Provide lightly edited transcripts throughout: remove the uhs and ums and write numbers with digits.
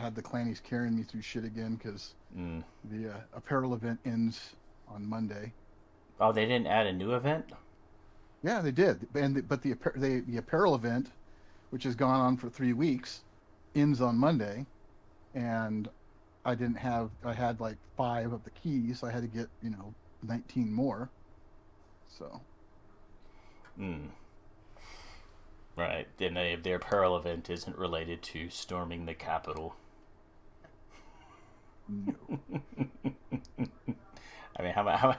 had the clannies carrying me through shit again because the apparel event ends on Monday. Oh, they didn't add a new event? Yeah, they did, but the apparel event, which has gone on for 3 weeks, ends on Monday, and I had like 5 of the keys. So I had to get 19 more. So Mm. Right. Then their apparel event isn't related to storming the Capitol. no. I mean, how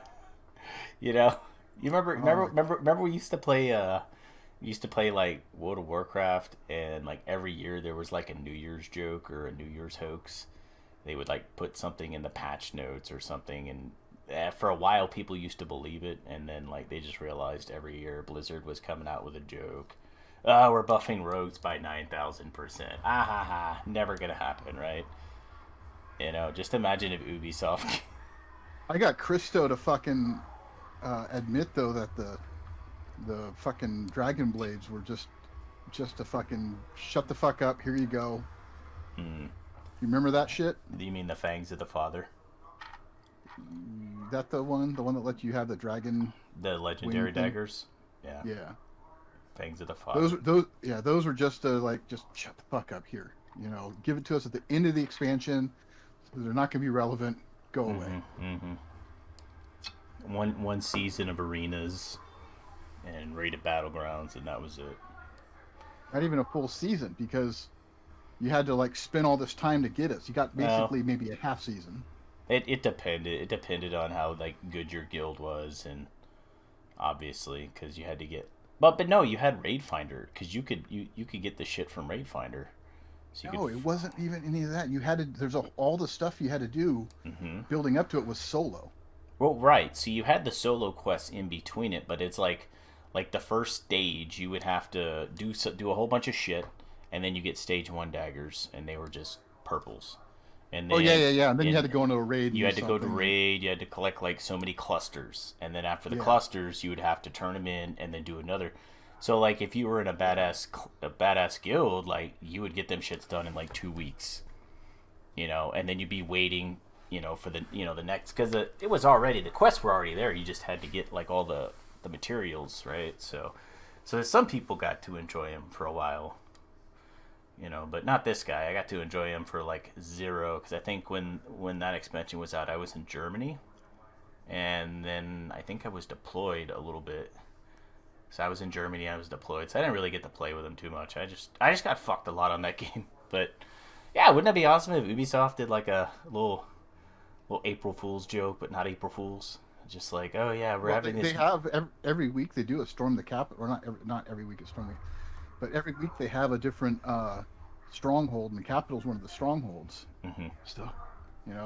you know, you Oh my. remember we used to play like World of Warcraft, and like every year there was like a New Year's joke or a New Year's hoax. They would like put something in the patch notes or something, and for a while people used to believe it, and then like they just realized every year Blizzard was coming out with a joke. Oh, we're buffing rogues by 9,000%. Ah ha ha, never gonna happen, right? Just imagine if Ubisoft. I got Christo to fucking admit though that the fucking dragon blades were just a fucking shut the fuck up. Here you go. Hmm. You remember that shit? Do you mean the fangs of the father? That the one that let you have the dragon The wing legendary thing? daggers? Yeah. Yeah. Fangs of the father. Those were just shut the fuck up here. Give it to us at the end of the expansion. They're not going to be relevant. Go away. Mm-hmm. Mm-hmm. One season of arenas and rated battlegrounds, and that was it. Not even a full season because you had to like spend all this time to get us. You got Well, basically maybe a half season. it depended. It depended on how like good your guild was, and obviously because you had to get. But no, you had Raid Finder because you could get the shit from Raid Finder, so you could. No, it wasn't even any of that. You had to. All the stuff you had to do Mm-hmm. building up to it was solo. Well, right. So you had the solo quests in between it, but it's like the first stage you would have to do a whole bunch of shit, and then you get stage 1 daggers, and they were just purples. And Oh yeah, then yeah, yeah. And then you had to in go into a raid and you do had to go to something. raid, you had to collect like so many clusters, and then after the Yeah, clusters, you would have to turn them in and then do another. So like if you were in yeah. a badass guild, like you would get them shits done in like 2 weeks, and then you'd be waiting, for the next because it was already the quests were already there. You just had to get like all the materials, right? So some people got to enjoy him for a while, but not this guy. I got to enjoy him for like 0 because I think when that expansion was out, I was in Germany, and then I think I was deployed a little bit. So I was in Germany, I was deployed, so I didn't really get to play with him too much. I just got fucked a lot on that game, but yeah, wouldn't that be awesome if Ubisoft did like a little April Fool's joke, but not April Fool's? Just like, oh yeah, we're Well, they, having they this. have every week they do a storm the cap, or not every week it's storm, but every week they have a different stronghold, and the capital's one of the strongholds. Hmm. So,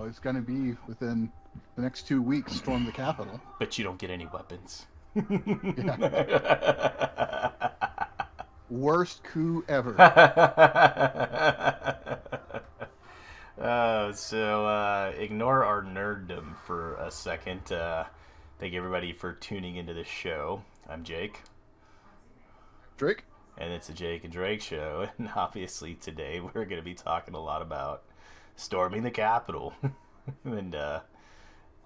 it's going to be within the next 2 weeks, storm the capital. But you don't get any weapons. Yeah, worst coup ever. Ignore our nerddom for a second. Thank everybody for tuning into this show. I'm Jake, Drake, and it's the Jake and Drake show. And obviously today we're going to be talking a lot about storming the Capitol. and I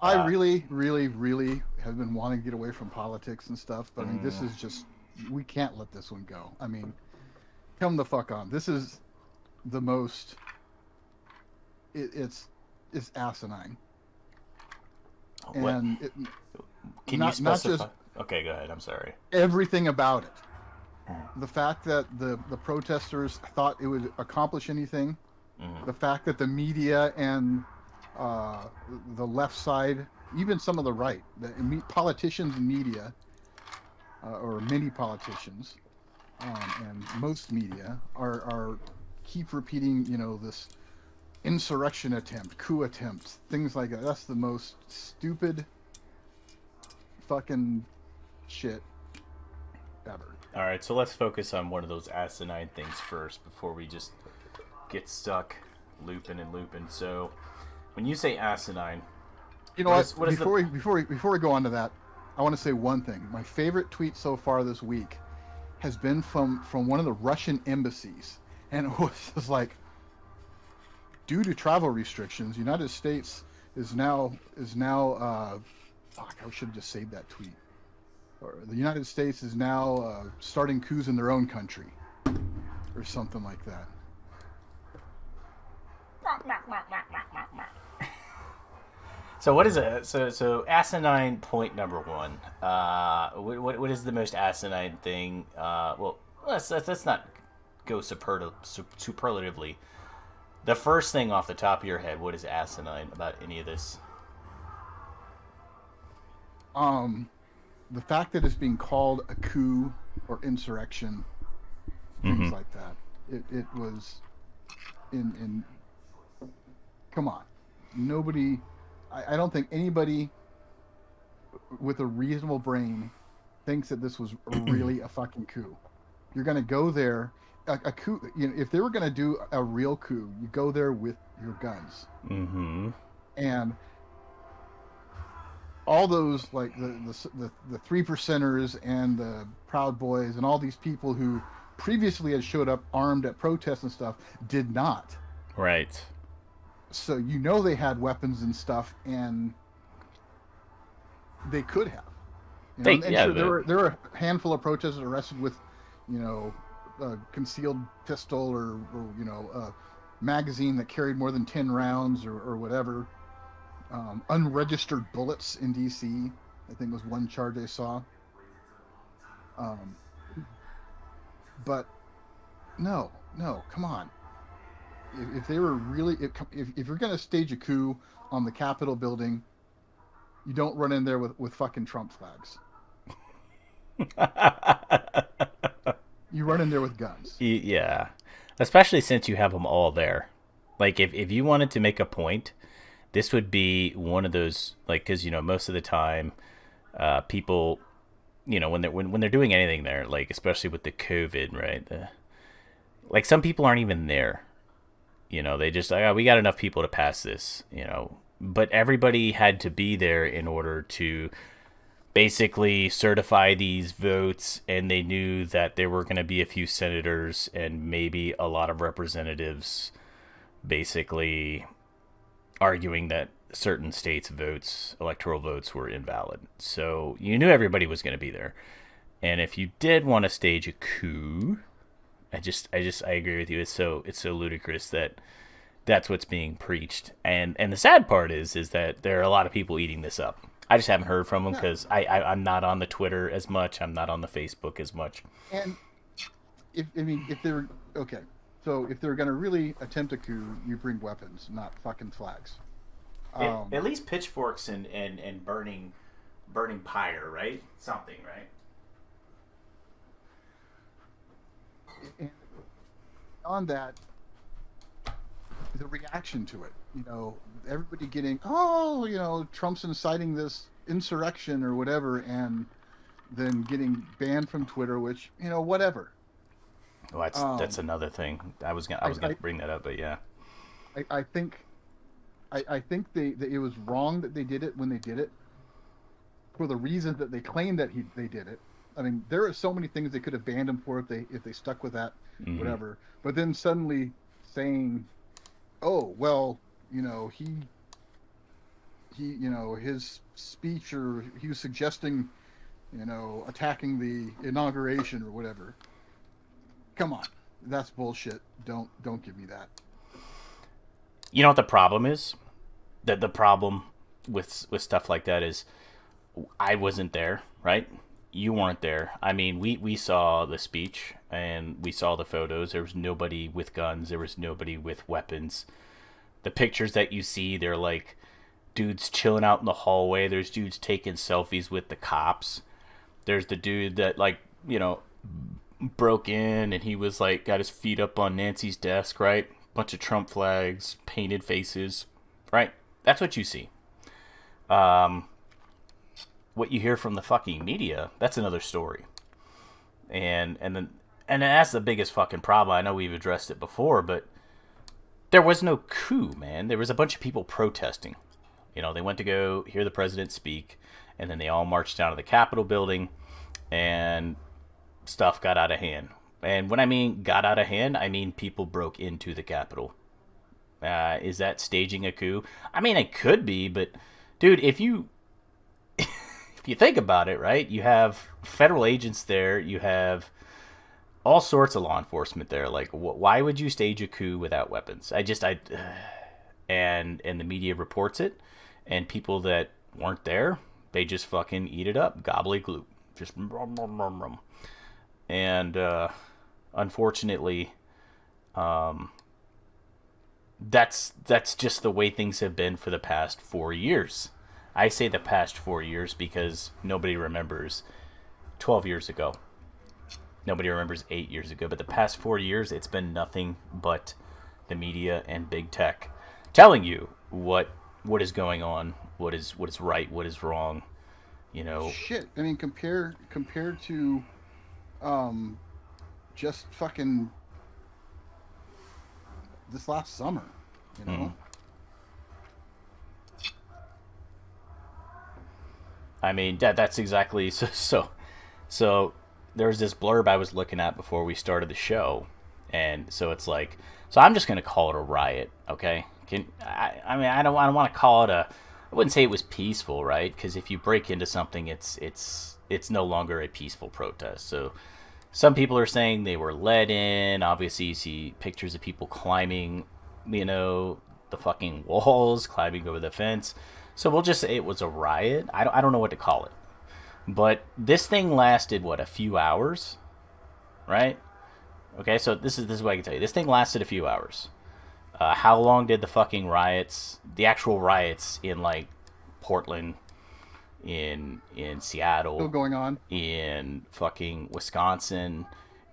uh, really, really, really have been wanting to get away from politics and stuff, but I mean, this mm, is just we can't let this one go. I mean, come the fuck on. This is the most. It's asinine, what and can you not specify? just Okay, go ahead. I'm sorry. everything about it. The fact that the protesters thought it would accomplish anything, Mm-hmm. the fact that the media and uh, the left side, even some of the right, politicians and media, or many politicians, and most media are keep repeating, this insurrection attempt, coup attempt, things like that. That's the most stupid fucking shit ever. All right, so let's focus on one of those asinine things first before we just get stuck looping and looping. So, when you say asinine, You know what what? is what is the Before we go on to that, I want to say one thing. My favorite tweet so far this week has been from one of the Russian embassies, and it was just like, due to travel restrictions, the United States is now. Fuck, I should have just saved that tweet. Or the United States is now starting coups in their own country, or something like that. So what is it? So asinine point number one. What is the most asinine thing? Well, let's not go superlatively. The first thing off the top of your head, what is asinine about any of this? The fact that it's being called a coup or insurrection, things like that. It was in come on. Nobody, I don't think anybody with a reasonable brain thinks that this was really a fucking coup. You're going to go there, a coup, if they were going to do a real coup, you go there with your guns. Mm-hmm. And all those, like the 3%ers and the Proud Boys and all these people who previously had showed up armed at protests and stuff did not. Right. So they had weapons and stuff, and they could have. There were a handful of protesters arrested with, a concealed pistol or a magazine that carried more than 10 rounds or whatever. Unregistered bullets in D.C. I think was one charge I saw. But no, come on. If they were really, if you're going to stage a coup on the Capitol building, you don't run in there with fucking Trump flags. You run in there with guns. Yeah. Especially since you have them all there. Like, if you wanted to make a point, this would be one of those, like, because, most of the time, people, when they're doing anything there, like, especially with the COVID, right? Like, some people aren't even there. They just, we got enough people to pass this, But everybody had to be there in order to basically certify these votes, and they knew that there were going to be a few senators and maybe a lot of representatives basically arguing that certain states' votes, electoral votes, were invalid. So you knew everybody was going to be there. And if you did want to stage a coup, I agree with you. It's so ludicrous that that's what's being preached. And the sad part is that there are a lot of people eating this up. I just haven't heard from them because I'm not on the Twitter as much. I'm not on the Facebook as much. And if they're okay, so if they're going to really attempt a coup, you bring weapons, not fucking flags. At least pitchforks and burning pyre, right? Something, right? And on that, the reaction to it, everybody getting, Trump's inciting this insurrection or whatever, and then getting banned from Twitter, which, whatever. Well, that's another thing. I was gonna bring that up, but yeah. I think it was wrong that they did it when they did it, for the reasons that they claimed that they did it. I mean, there are so many things they could have banned him for if they stuck with that, whatever. But then suddenly saying, "Oh, well, he his speech, or he was suggesting, attacking the inauguration or whatever." Come on, that's bullshit. Don't give me that. You know what the problem is? That the problem with stuff like that is, I wasn't there, right? You weren't there. I mean, we saw the speech and we saw the photos. There was nobody with guns. There was nobody with weapons. The pictures that you see, they're like dudes chilling out in the hallway. There's dudes taking selfies with the cops. There's the dude that, like, broke in and he was like got his feet up on Nancy's desk, right? Bunch of Trump flags, painted faces, right? That's what you see. What you hear from the fucking media, that's another story. And that's the biggest fucking problem. I know we've addressed it before, but there was no coup, man. There was a bunch of people protesting. They went to go hear the president speak, and then they all marched down to the Capitol building, and stuff got out of hand. And when I mean got out of hand, I mean people broke into the Capitol. Is that staging a coup? I mean, it could be, but dude, if you if you think about it, right? You have federal agents there. You have all sorts of law enforcement there. Like, why would you stage a coup without weapons? And the media reports it, and people that weren't there, they just fucking eat it up, gobbledygook, just rum, rum, rum, rum. And unfortunately, that's just the way things have been for the past 4 years. I say the past 4 years because nobody remembers 12 years ago. Nobody remembers 8 years ago. But the past 4 years, it's been nothing but the media and big tech telling you what is going on, what is right, what is wrong. You know, Shit. I mean, compared to just fucking this last summer, you know. mm. I mean that's exactly so. There's this blurb I was looking at before we started the show, and so it's like, so I'm just gonna call it a riot, okay? I mean I don't want to call it a. I wouldn't say it was peaceful, right? Because if you break into something, it's no longer a peaceful protest. So some people are saying they were led in. Obviously, you see pictures of people climbing, the fucking walls, climbing over the fence. So we'll just say it was a riot. I don't know what to call it. But this thing lasted, what, a few hours? Right? Okay, so this is what I can tell you. This thing lasted a few hours. How long did the fucking riots, the actual riots in, like, Portland, in Still Seattle, going on. in fucking Wisconsin,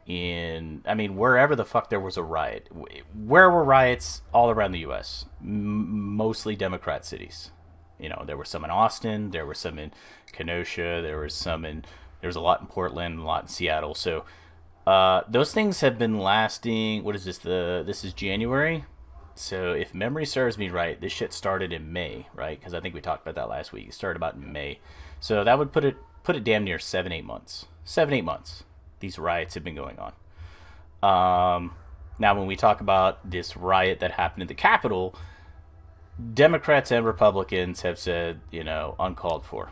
I mean, wherever the fuck there was a riot. Where were riots all around the U.S.? Mostly Democrat cities. There were some in Austin, there were some in Kenosha, there was a lot in Portland, a lot in Seattle. So those things have been lasting. What is this? This is January. So if memory serves me right, this shit started in May, right? Because I think we talked about that last week. It started about in May. So that would put it damn near 7-8 months. 7-8 months. These riots have been going on. Now, when we talk about this riot that happened at the Capitol, Democrats and Republicans have said, uncalled for.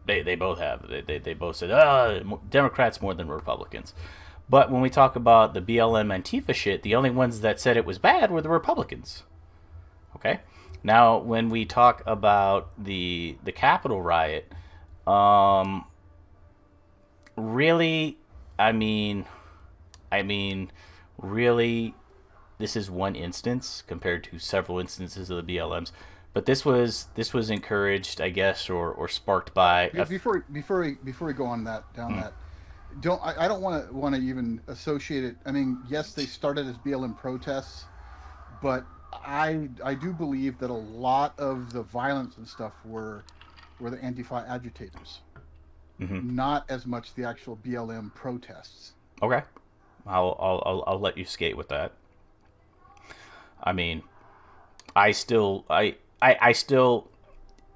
They both have. They both said, Democrats more than Republicans. But when we talk about the BLM Antifa shit, the only ones that said it was bad were the Republicans. Okay? Now, when we talk about the Capitol riot, really, I mean, really, this is one instance compared to several instances of the BLMs. But this was encouraged, I guess, or sparked by. Before we go on that, I don't want to even associate it. I mean, yes, they started as BLM protests, but I do believe that a lot of the violence and stuff were the Antifa agitators, not as much the actual BLM protests. Okay, I'll let you skate with that. I mean, I still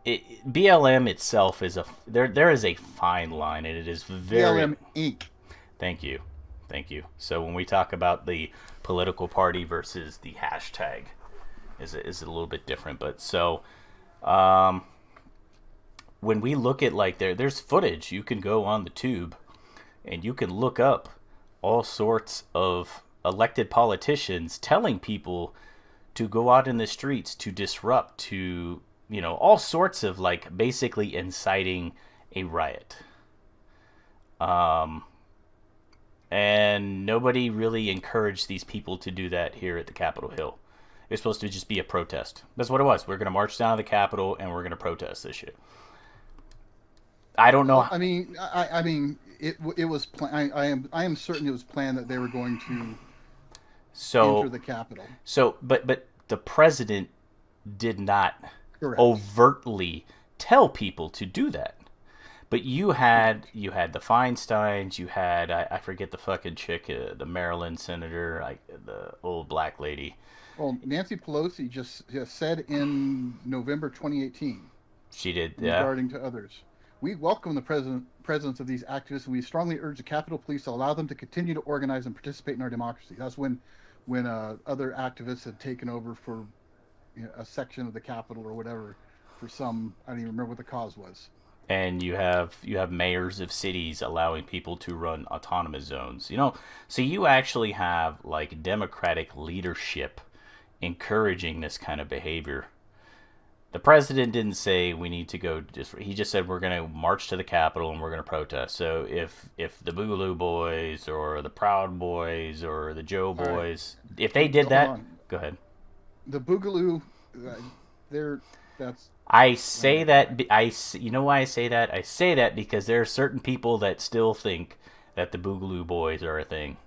BLM itself is there is a fine line, and it is very BLM Inc. Thank you. So when we talk about the political party versus the hashtag, is a little bit different. But so, when we look at, like, there's footage, you can go on the tube, and you can look up all sorts of elected politicians telling people to go out in the streets to disrupt, to all sorts of, like, basically inciting a riot. And nobody really encouraged these people to do that here at the Capitol Hill. It was supposed to just be a protest. That's what it was. We're going to march down to the Capitol and we're going to protest this shit. I don't know. I mean, it was planned. I am certain it was planned that they were going to enter the Capitol. So, but the president did not Correct. overtly tell people to do that. But you had the Feinsteins, you had I forget the fucking chick, the Maryland senator, the old black lady. Well, Nancy Pelosi just said in November 2018. She did, yeah. Regarding to others, we welcome the presence of these activists, and we strongly urge the Capitol Police to allow them to continue to organize and participate in our democracy. That's when when other activists had taken over for a section of the Capitol or whatever for some, I don't even remember what the cause was. And you have mayors of cities allowing people to run autonomous zones. So you actually have like democratic leadership encouraging this kind of behavior. The president didn't say we need to go. He just said we're going to march to the Capitol and we're going to protest. So if the Boogaloo Boys or the Proud Boys or the Joe All right, Boys, if they did hold that, on. go ahead. The Boogaloo, they're that's I uh, say that you know why I say that? I say that because there are certain people that still think that the Boogaloo Boys are a thing.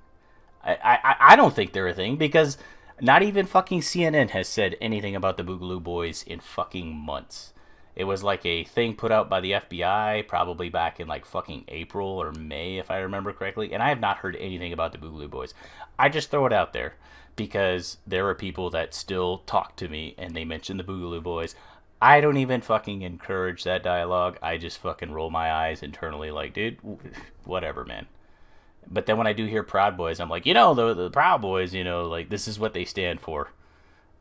I don't think they're a thing because not even fucking CNN has said anything about the Boogaloo Boys in fucking months. It was like a thing put out by the FBI probably back in like fucking April or May, if I remember correctly, and I have not heard anything about the Boogaloo Boys. I just throw it out there because there are people that still talk to me and they mention the Boogaloo Boys. I don't even fucking encourage that dialogue. I just fucking roll my eyes internally like, dude, whatever, man. But then when I do hear Proud Boys, I'm like, the Proud Boys, like this is what they stand for,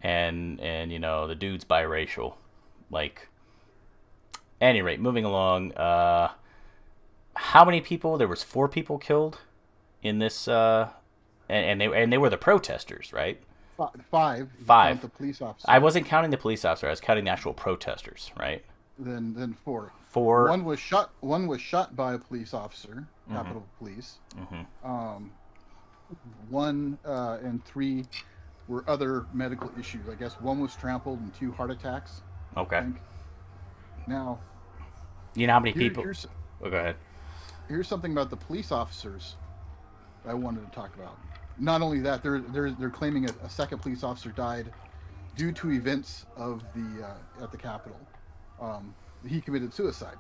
and the dude's biracial, like. Any rate, moving along. How many people? There was 4 people killed in this, and they were the protesters, right? five. If you count 5. the police officer. I wasn't counting the police officer. I was counting the actual protesters, right? Then four. 4. One was shot. One was shot by a police officer, Capitol Police. Mm-hmm. One and 3 were other medical issues. I guess one was trampled and 2 heart attacks. I Okay. think. Now, You know how many here, people? here's Oh, go ahead. here's something about the police officers I wanted to talk about. Not only that, they're claiming a second police officer died due to events of the at the Capitol. He committed suicide.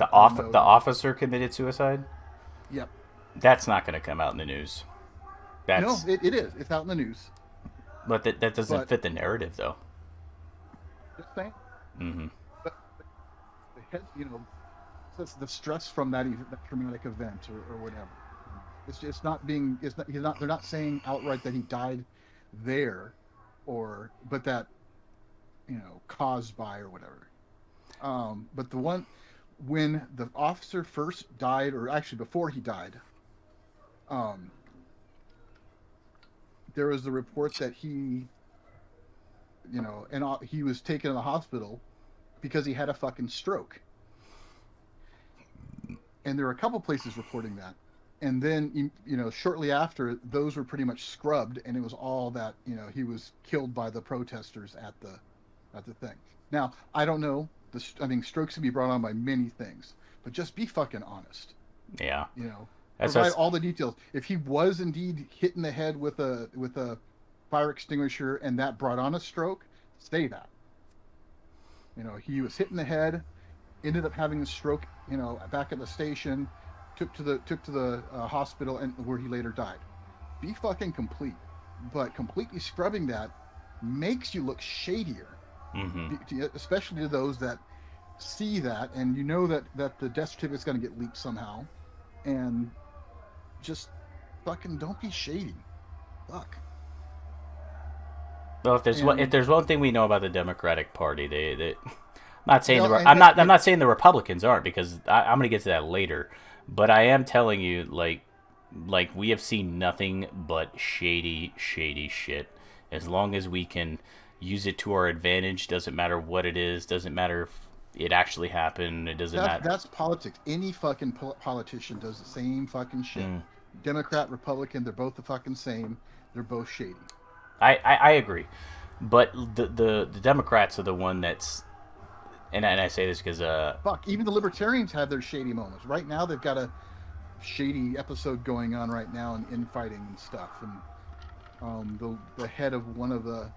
I don't know. The officer committed suicide. Yep. That's not going to come out in the news. No, That's it is. It's out in the news. But that doesn't But fit the narrative, though. just saying. Mm-hmm. But the head, that's the stress from that traumatic event or whatever. It's not being. It's not. He's not. They're not saying outright that he died there, but that caused by or whatever. But the one when the officer first died, or actually before he died, um, there was a report that he was taken to the hospital because he had a fucking stroke. And there were a couple places reporting that. And then, shortly after, those were pretty much scrubbed, and it was all that he was killed by the protesters at the thing. Now, I don't know. Strokes can be brought on by many things, but just be fucking honest. Yeah. That's Provide all the details. If he was indeed hit in the head with a fire extinguisher and that brought on a stroke, say that. He was hit in the head, ended up having a stroke. Back at the station, took to the hospital, and where he later died. Be fucking complete. But completely scrubbing that makes you look shadier. Mm-hmm. Especially to those that see that and that the death certificate is going to get leaked somehow, and just fucking don't be shady. Fuck. Well, if there's one thing we know about the Democratic Party, they I'm not saying I'm not saying the Republicans aren't, because I'm going to get to that later, but I am telling you, like we have seen nothing but shady shit. As long as we can use it to our advantage, doesn't matter what it is, doesn't matter if it actually happened, it doesn't matter. That's politics. Any fucking politician does the same fucking shit. Democrat, Republican, they're both the fucking same. They're both shady. I agree, but the Democrats are the one that's, and I say this because fuck, even the Libertarians have their shady moments. Right now, they've got a shady episode going on right now, and infighting and stuff. And the head of one of the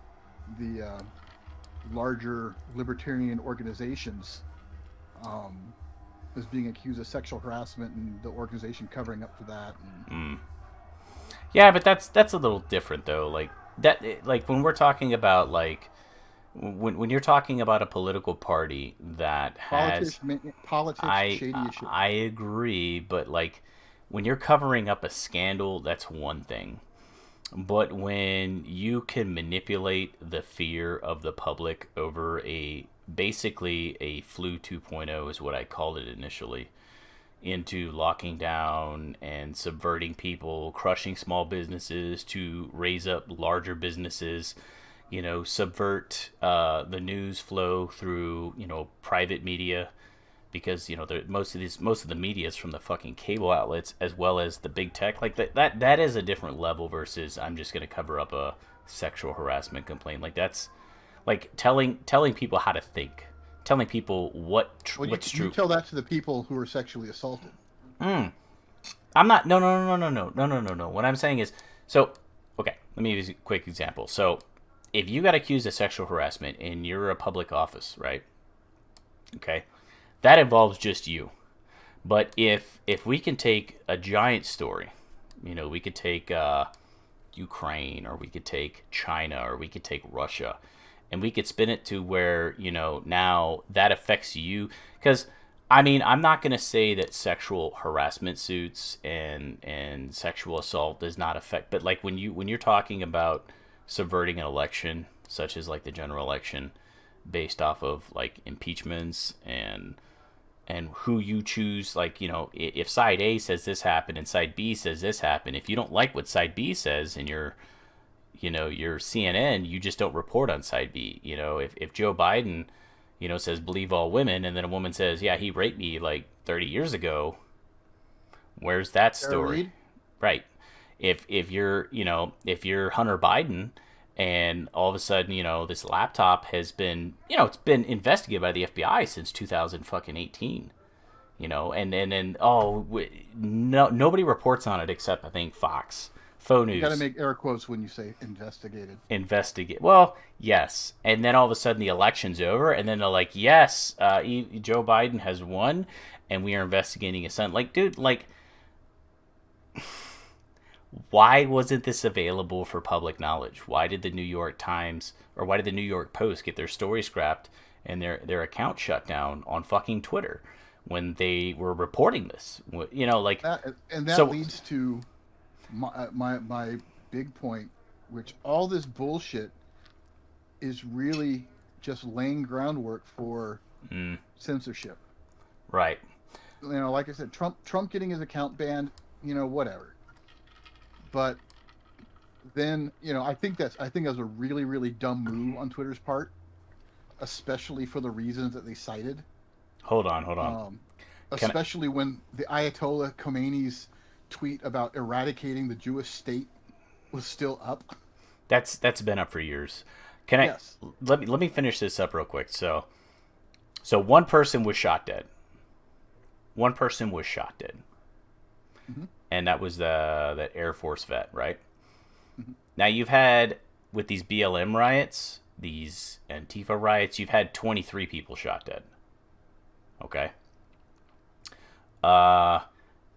larger libertarian organizations is being accused of sexual harassment, and the organization covering up for that. Yeah, but that's a little different though. Like when we're talking about when you're talking about a political party that has politics, shady as shit. I agree, but when you're covering up a scandal, that's one thing. But when you can manipulate the fear of the public over basically a flu 2.0 is what I called it initially, into locking down and subverting people, crushing small businesses to raise up larger businesses, subvert the news flow through, private media, because most of the media is from the fucking cable outlets as well as the big tech. Like that is a different level versus I'm just going to cover up a sexual harassment complaint. Like that's like telling people how to think, telling people what's true. You tell that to the people who are sexually assaulted. I'm not. No. What I'm saying is, so okay. Let me give you a quick example. So, if you got accused of sexual harassment and you're a public office, right? Okay, that involves just you. But if we can take a giant story, we could take Ukraine, or we could take China, or we could take Russia, and we could spin it to where now that affects you. Because I'm not going to say that sexual harassment suits and sexual assault does not affect, but like when you're talking about subverting an election, such as like the general election, based off of like impeachments and who you choose, like if side A says this happened and side B says this happened, if you don't like what side B says and your CNN, you just don't report on side B. If Joe Biden says believe all women, and then a woman says, yeah, he raped me like 30 years ago, where's that story? Right. If you're Hunter Biden, and all of a sudden this laptop has been it's been investigated by the FBI since 2018, and then nobody reports on it except I think Fox. Faux news. You got to make air quotes when you say investigated. Investigate. Well, yes. And then all of a sudden the election's over, and then they're like, yes, Joe Biden has won, and we are investigating his son. Like, dude, like, why wasn't this available for public knowledge? Why did the New York Times, or why did the New York Post get their story scrapped and their account shut down on fucking Twitter when they were reporting this? Like that, and that leads to my big point, which all this bullshit is really just laying groundwork for censorship. Right. Like I said, Trump getting his account banned, whatever. But then, I think that's a really, really dumb move on Twitter's part, especially for the reasons that they cited. Hold on. Especially when the Ayatollah Khomeini's tweet about eradicating the Jewish state was still up. That's been up for years. Yes. Let me finish this up real quick. So one person was shot dead. Mm-hmm. And that was that Air Force vet, right? Mm-hmm. Now you've had, with these BLM riots, these Antifa riots, you've had 23 people shot dead. Okay.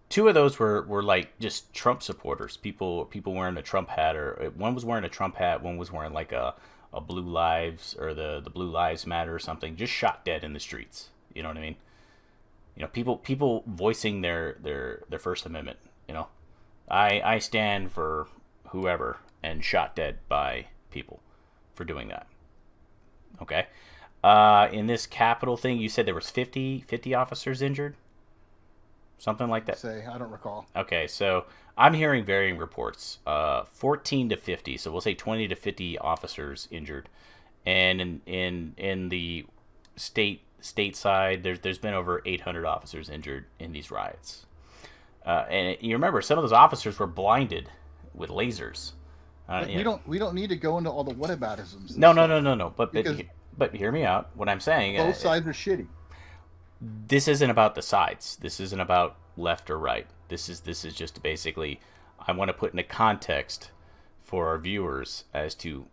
Two of those were like just Trump supporters, people wearing a Trump hat, or one was wearing a Trump hat, one was wearing like a Blue Lives, or the Blue Lives Matter or something, just shot dead in the streets. You know what I mean? People voicing their First Amendment. I stand for whoever, and shot dead by people for doing that. Okay. In this Capitol thing, you said there was 50 officers injured? Something like that. I don't recall. Okay, so I'm hearing varying reports. 14 to 50, so we'll say 20 to 50 officers injured. And in the state side, there's been over 800 officers injured in these riots. And you remember, some of those officers were blinded with lasers. We don't need to go into all the whataboutisms. No. But hear me out. What I'm saying, both sides are shitty. This isn't about the sides. This isn't about left or right. This is just basically, I want to put into context for our viewers as to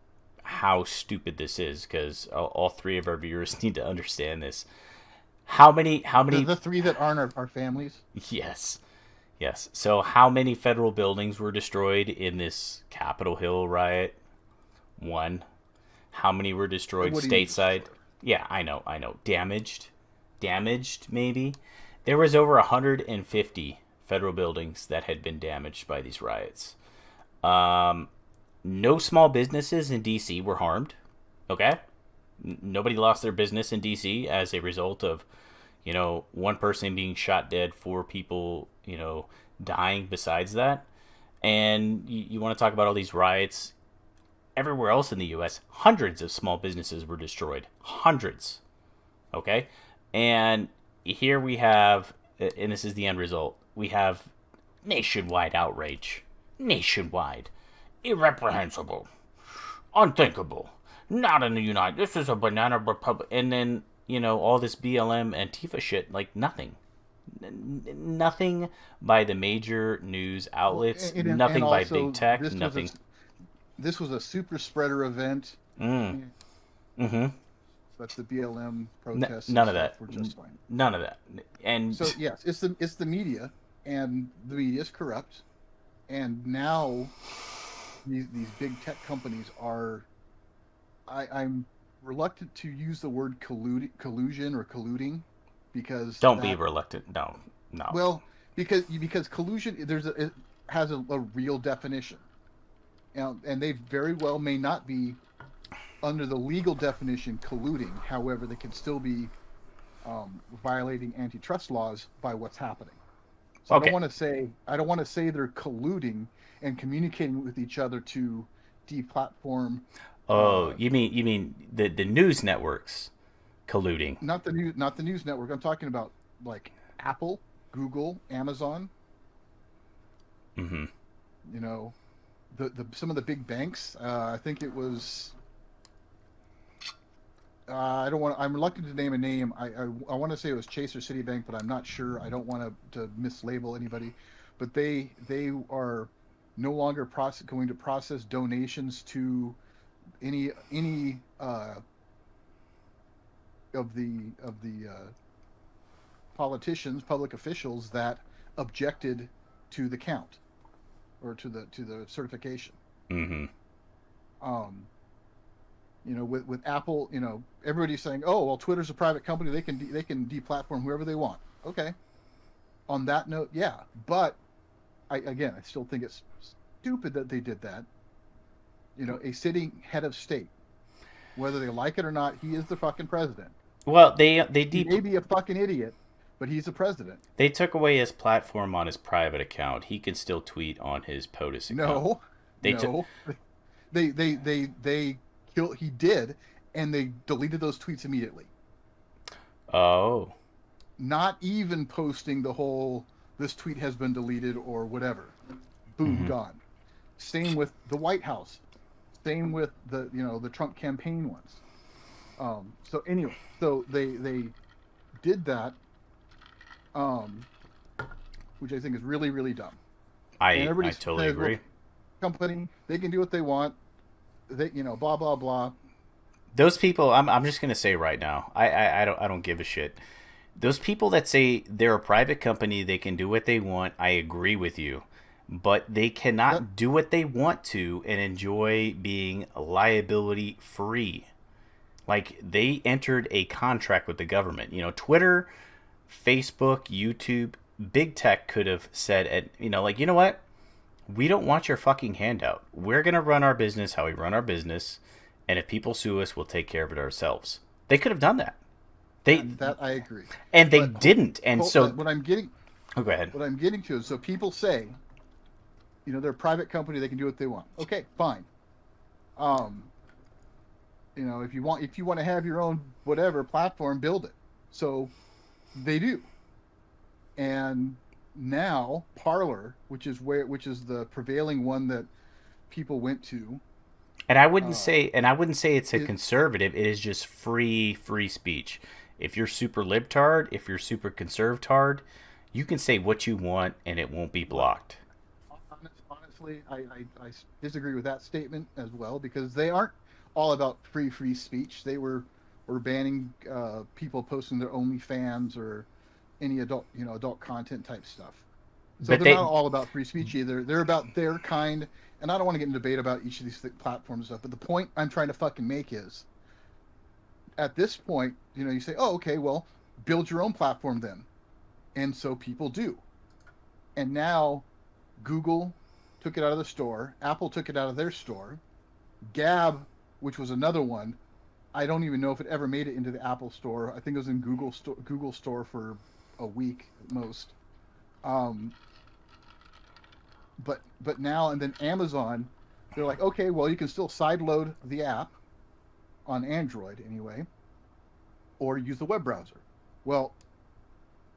how stupid this is, because all three of our viewers need to understand this. How many? The three that aren't our families. Yes. So how many federal buildings were destroyed in this Capitol Hill riot? 1. How many were destroyed stateside? Yeah, I know. Damaged, maybe. There was over 150 federal buildings that had been damaged by these riots. No small businesses in DC were harmed. Okay? Nobody lost their business in DC as a result of, one person being shot dead, four people, dying besides that. And you want to talk about all these riots everywhere else in the US, hundreds of small businesses were destroyed. Hundreds. Okay? And here we have, and this is the end result, we have nationwide outrage. Nationwide. Irreprehensible. Unthinkable. Not in the United. This is a banana republic. And then, all this BLM Antifa shit, like nothing. Nothing by the major news outlets. Nothing by big tech. Nothing. This was a super spreader event. Mm-hmm. But the BLM protests none of that were just fine. None of that. And so yes, it's the media, and the media is corrupt, and now these big tech companies are. I'm reluctant to use the word collusion or colluding, because don't be reluctant. No. Well, because collusion it has a real definition, and they very well may not be under the legal definition colluding. However, they can still be violating antitrust laws by what's happening. So okay. I don't want to say they're colluding and communicating with each other to deplatform. Oh, you mean the news networks colluding? Not the news network. I'm talking about like Apple, Google, Amazon. Mm-hmm. The some of the big banks. I think it was. I'm reluctant to name a name. I want to say it was Chase or Citibank, but I'm not sure. I don't want to mislabel anybody. But they are no longer going to process donations to any of the politicians, public officials that objected to the count or to the certification. Mm-hmm. With Apple, everybody's saying, "Oh, well, Twitter's a private company; they can deplatform whoever they want." Okay. On that note, yeah, but I still think it's stupid that they did that. A sitting head of state, whether they like it or not, he is the fucking president. Well, he may be a fucking idiot, but he's the president. They took away his platform on his private account. He can still tweet on his POTUS account. He did, and they deleted those tweets immediately. Oh. Not even posting the whole "this tweet has been deleted" or whatever. Boom, mm-hmm. Gone. Same with the White House. Same with the Trump campaign ones. So anyway, so they did that, which I think is really, really dumb. I totally agree. Company, they can do what they want. They blah blah blah. Those people, I'm just gonna say right now, I don't give a shit. Those people that say they're a private company, they can do what they want, I agree with you. But they cannot do what they want to and enjoy being liability free. Like, they entered a contract with the government. Twitter, Facebook, YouTube, big tech could have said, you know what? We don't want your fucking handout. We're going to run our business how we run our business. And if people sue us, we'll take care of it ourselves. They could have done that. That I agree. And they didn't. And so what I'm getting... Oh, go ahead. What I'm getting to is, so people say, they're a private company, they can do what they want. Okay, fine. If you want to have your own whatever platform, build it. So they do. And now Parler, which is the prevailing one that people went to. And I wouldn't say it's a conservative. It is just free speech. If you're super libtard, if you're super conservatard, you can say what you want and it won't be blocked. Honestly, I disagree with that statement as well, because they aren't all about free speech. They were banning people posting their OnlyFans or any adult content type stuff. So they're not all about free speech either. They're about their kind. And I don't want to get in a debate about each of these platforms and stuff. But the point I'm trying to fucking make is, at this point, you say, oh, okay, well, build your own platform then. And so people do. And now Google, took it out of the store. Apple took it out of their store. Gab, which was another one, I don't even know if it ever made it into the Apple store. I think it was in Google store for a week at most. Um, but now and then Amazon, they're like, okay, well you can still sideload the app on Android anyway, or use the web browser. Well,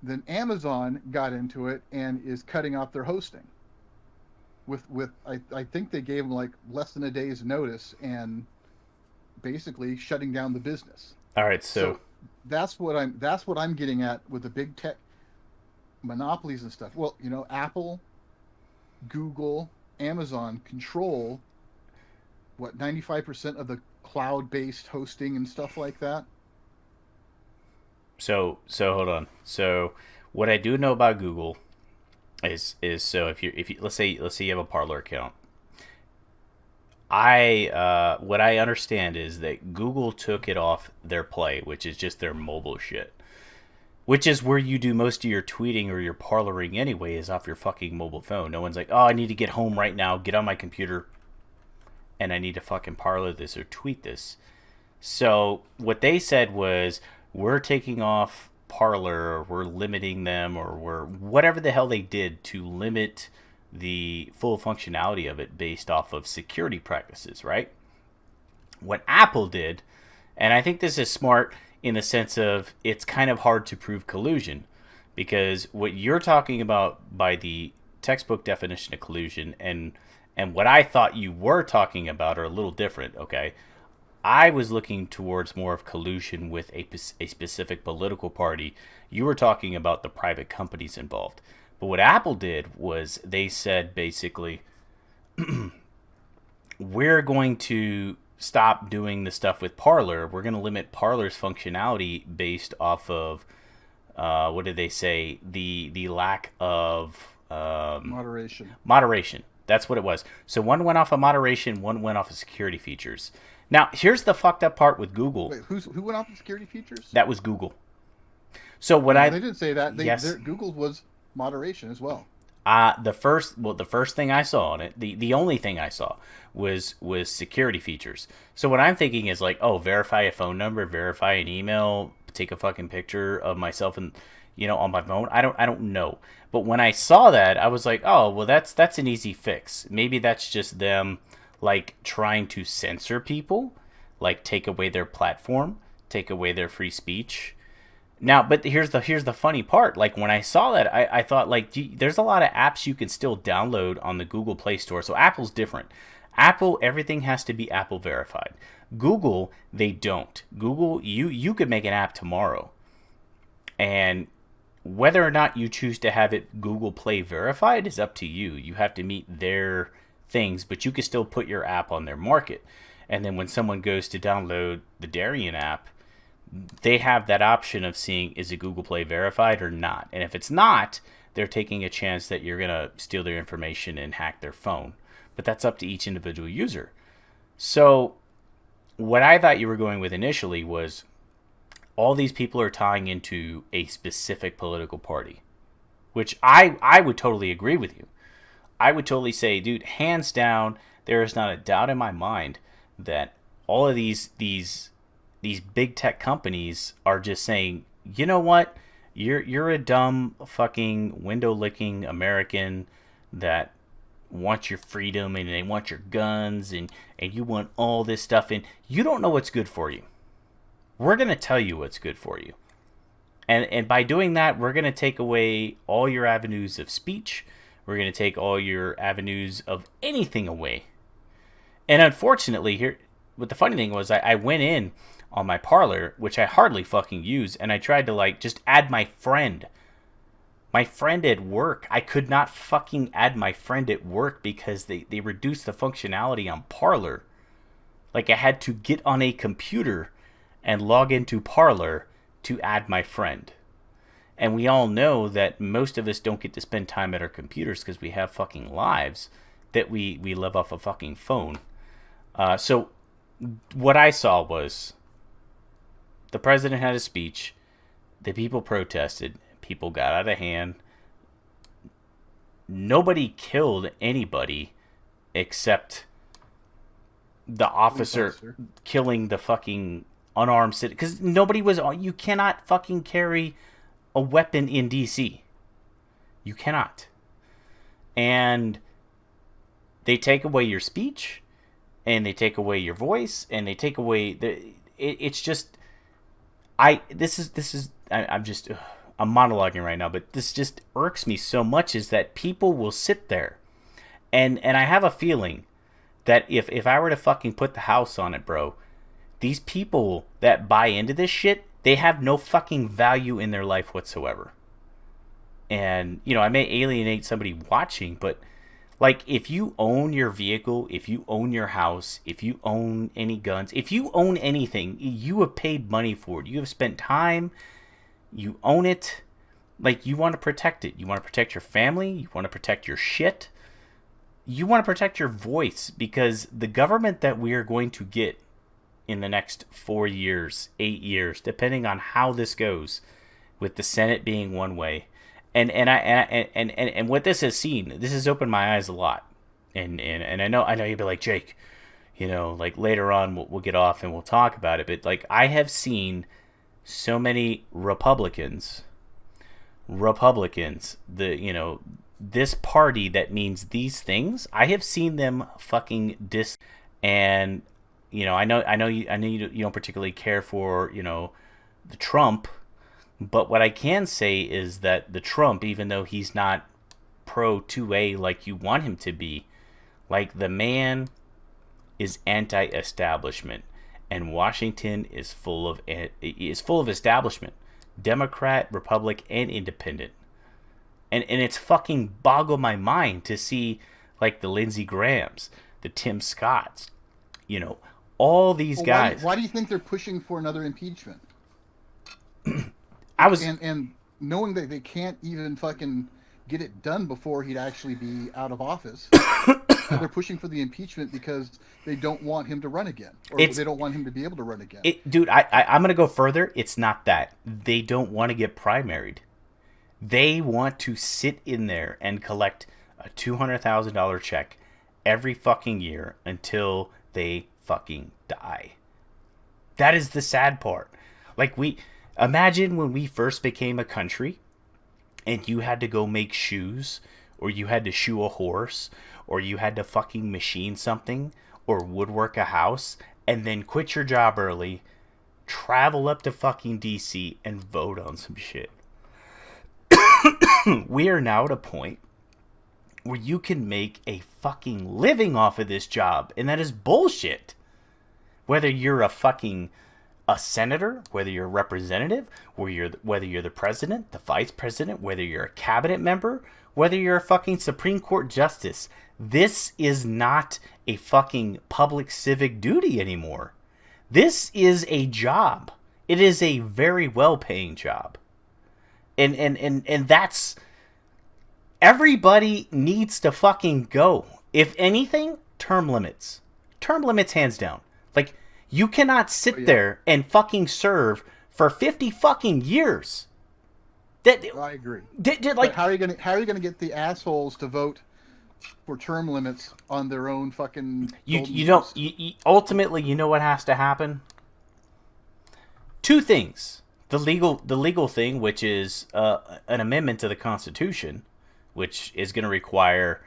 then Amazon got into it and is cutting off their hosting. I think they gave them like less than a day's notice and basically shutting down the business. All right, So that's what I'm getting at with the big tech monopolies and stuff. Well, Apple, Google, Amazon control what 95% of the cloud-based hosting and stuff like that. so hold on. So what I do know about Google is so if you let's say you have a Parler account. What I understand is that Google took it off their Play, which is just their mobile shit. Which is where you do most of your tweeting or your parloring anyway, is off your fucking mobile phone. No one's like, oh, I need to get home right now, get on my computer, and I need to fucking parlor this or tweet this. So what they said was, we're taking off Parler, or we're limiting them, or we're whatever the hell they did to limit the full functionality of it based off of security practices, right? What Apple did, and I think this is smart in the sense of it's kind of hard to prove collusion, because what you're talking about by the textbook definition of collusion and what I thought you were talking about are a little different, okay? I was looking towards more of collusion with a specific political party. You were talking about the private companies involved. But what Apple did was they said basically, we're going to stop doing the stuff with Parler. We're going to limit Parler's functionality based off of, what did they say? The lack of Moderation. That's what it was. So one went off of moderation, one went off of security features. Now, here's the fucked up part with Google. Wait, who went off of security features? That was Google. So what they didn't say that. Yes. Google was moderation as well. The first thing I saw on it, the only thing I saw was security features. So what I'm thinking is like, oh, verify a phone number, verify an email, take a fucking picture of myself and on my phone. I don't know. But when I saw that, I was like, oh, well, that's an easy fix. Maybe that's just them like trying to censor people, like take away their platform, take away their free speech. Now, but here's the funny part. Like when I saw that, I thought like, there's a lot of apps you can still download on the Google Play Store. So Apple's different. Apple, everything has to be Apple verified. Google, they don't. Google, you could make an app tomorrow, and whether or not you choose to have it Google Play verified is up to you. You have to meet their things, but you can still put your app on their market. And then when someone goes to download the Darien app, they have that option of seeing, is it Google Play verified or not? And if it's not, they're taking a chance that you're going to steal their information and hack their phone. But that's up to each individual user. So what I thought you were going with initially was all these people are tying into a specific political party, which I would totally agree with you. I would totally say, dude, hands down, there is not a doubt in my mind that all of these big tech companies are just saying, you know what, you're a dumb fucking window licking American that wants your freedom and they want your guns and you want all this stuff, and you don't know what's good for you. We're going to tell you what's good for you. And by doing that, we're going to take away all your avenues of speech. We're going to take all your avenues of anything away. And unfortunately, here, but the funny thing was, I went in on my Parler, which I hardly fucking use, and I tried to like just add my friend. My friend at work. I could not fucking add my friend at work because they reduced the functionality on Parler. Like I had to get on a computer and log into Parler to add my friend. And we all know that most of us don't get to spend time at our computers because we have fucking lives that we live off a fucking phone. So what I saw was the president had a speech, the people protested, people got out of hand. Nobody killed anybody, except the officer officer. killing the fucking unarmed citizen. Because nobody was. You cannot fucking carry a weapon in DC. You cannot. And they take away your speech, and they take away your voice, and they take away it's just. I'm monologuing right now, but this just irks me so much, is that people will sit there, and I have a feeling that if I were to fucking put the house on it, bro, these people that buy into this shit, they have no fucking value in their life whatsoever. And, you know, I may alienate somebody watching, but, like, if you own your vehicle, if you own your house, if you own any guns, if you own anything, you have paid money for it. You have spent time, you own it. Like, you want to protect it. You want to protect your family. You want to protect your shit. You want to protect your voice, because the government that we are going to get in the next 4 years, 8 years, depending on how this goes, with the Senate being one way, and what this has seen, this has opened my eyes a lot, and I know you'd be like, Jake, you know, like later on we'll get off and we'll talk about it, but like I have seen so many Republicans, the, you know, this party that means these things, I have seen them fucking and, you know, I know you don't particularly care for, you know, the Trump, but what I can say is that the Trump, even though he's not pro 2A like you want him to be, like, the man is anti-establishment, and Washington is full of establishment, Democrat, Republic, and Independent. And it's fucking boggled my mind to see, like, the Lindsey Grahams, the Tim Scotts, you know, all these guys. Why do you think they're pushing for another impeachment? And knowing that they can't even fucking get it done before he'd actually be out of office, they're pushing for the impeachment because they don't want him to run again, or they don't want him to be able to run again. Dude, I'm gonna go further. It's not that they don't want to get primaried. They want to sit in there and collect a $200,000 check every fucking year until they fucking die. That is the sad part. Like, imagine when we first became a country and you had to go make shoes, or you had to shoe a horse, or you had to fucking machine something, or woodwork a house, and then quit your job early, travel up to fucking DC and vote on some shit. We are now at a point where you can make a fucking living off of this job, and that is bullshit. Whether you're a senator, whether you're a representative, whether you're the president, the vice president, whether you're a cabinet member, whether you're a fucking Supreme Court justice, this is not a fucking public civic duty anymore. This is a job. It is a very well-paying job. And that's, everybody needs to fucking go. If anything, term limits. Term limits, hands down. Like, you cannot sit there and fucking serve for 50 fucking years. I agree. Like, how are you gonna get the assholes to vote for term limits on their own fucking? Ultimately, you know what has to happen? Two things: the legal thing, which is an amendment to the Constitution, which is going to require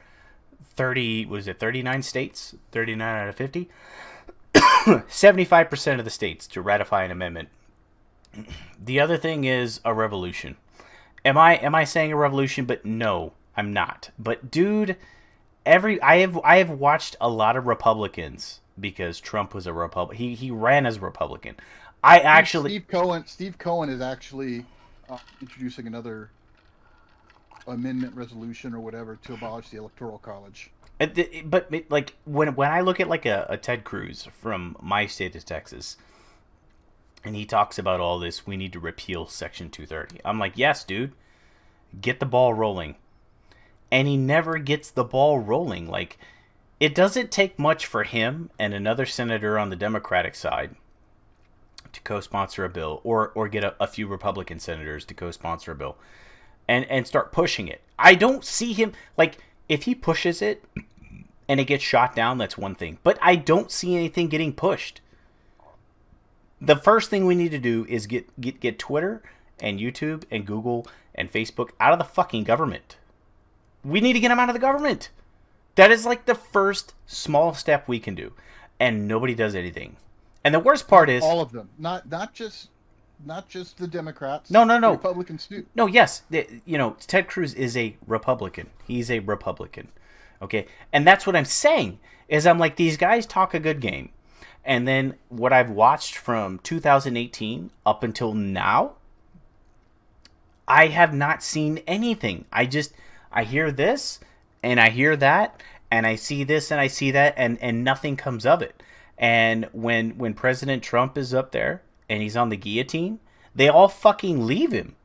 39 states, 39 out of 50. 75% of the states to ratify an amendment. The other thing is a revolution. Am I saying a revolution? But no, I'm not. But dude, I have watched a lot of Republicans, because Trump was a Republican. He ran as a Republican. Steve Cohen is actually introducing another amendment resolution or whatever to abolish the Electoral College. But like when I look at like a Ted Cruz from my state of Texas, and he talks about all this, we need to repeal Section 230. I'm like, yes, dude, get the ball rolling. And he never gets the ball rolling. Like, it doesn't take much for him and another senator on the Democratic side to co-sponsor a bill, or get a few Republican senators to co-sponsor a bill, and start pushing it. I don't see him, like, if he pushes it and it gets shot down, that's one thing. But I don't see anything getting pushed. The first thing we need to do is get Twitter and YouTube and Google and Facebook out of the fucking government. We need to get them out of the government. That is like the first small step we can do. And nobody does anything. And the worst part is... all of them. Not just the Democrats. No. Republicans too. No, yes. Ted Cruz is a Republican. He's a Republican. Okay? And that's what I'm saying. Is I'm like, these guys talk a good game. And then what I've watched from 2018 up until now, I have not seen anything. I hear this and I hear that and I see this and I see that and nothing comes of it. And when President Trump is up there and he's on the guillotine, they all fucking leave him.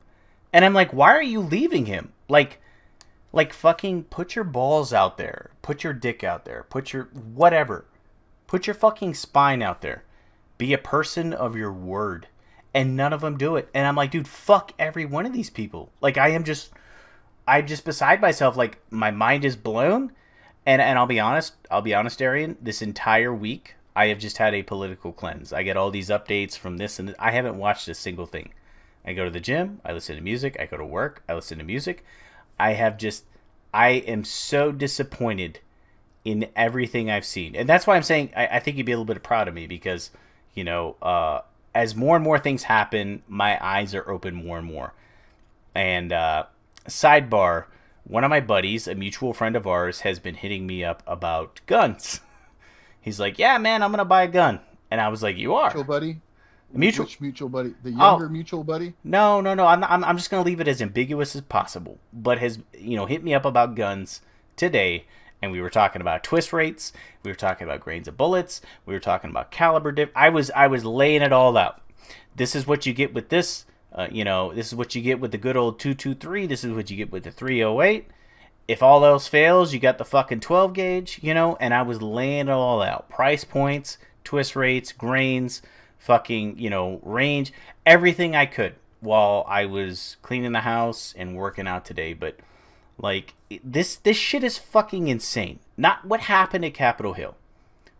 And I'm like, why are you leaving him? Like fucking put your balls out there. Put your dick out there. Put your whatever. Put your fucking spine out there. Be a person of your word. And none of them do it. And I'm like, dude, fuck every one of these people. Like, I'm just beside myself. Like, my mind is blown. And I'll be honest, Arian, this entire week, I have just had a political cleanse. I get all these updates from this and this. I haven't watched a single thing. I go to the gym, I listen to music, I go to work, I listen to music. I am so disappointed in everything I've seen. And that's why I'm saying I think you'd be a little bit proud of me because, as more and more things happen, my eyes are open more and more. And sidebar, one of my buddies, a mutual friend of ours, has been hitting me up about guns. He's like, yeah, man, I'm going to buy a gun. And I was like, you are? Mutual buddy? Which mutual buddy? The younger mutual buddy? No. I'm just going to leave it as ambiguous as possible. But has, hit me up about guns today. And we were talking about twist rates. We were talking about grains of bullets. We were talking about caliber dip. I was laying it all out. This is what you get with this. This is what you get with the good old 223. This is what you get with the 308. If all else fails, you got the fucking 12 gauge, and I was laying it all out. Price points, twist rates, grains, fucking, range, everything I could while I was cleaning the house and working out today. But like, this shit is fucking insane. Not what happened at Capitol Hill,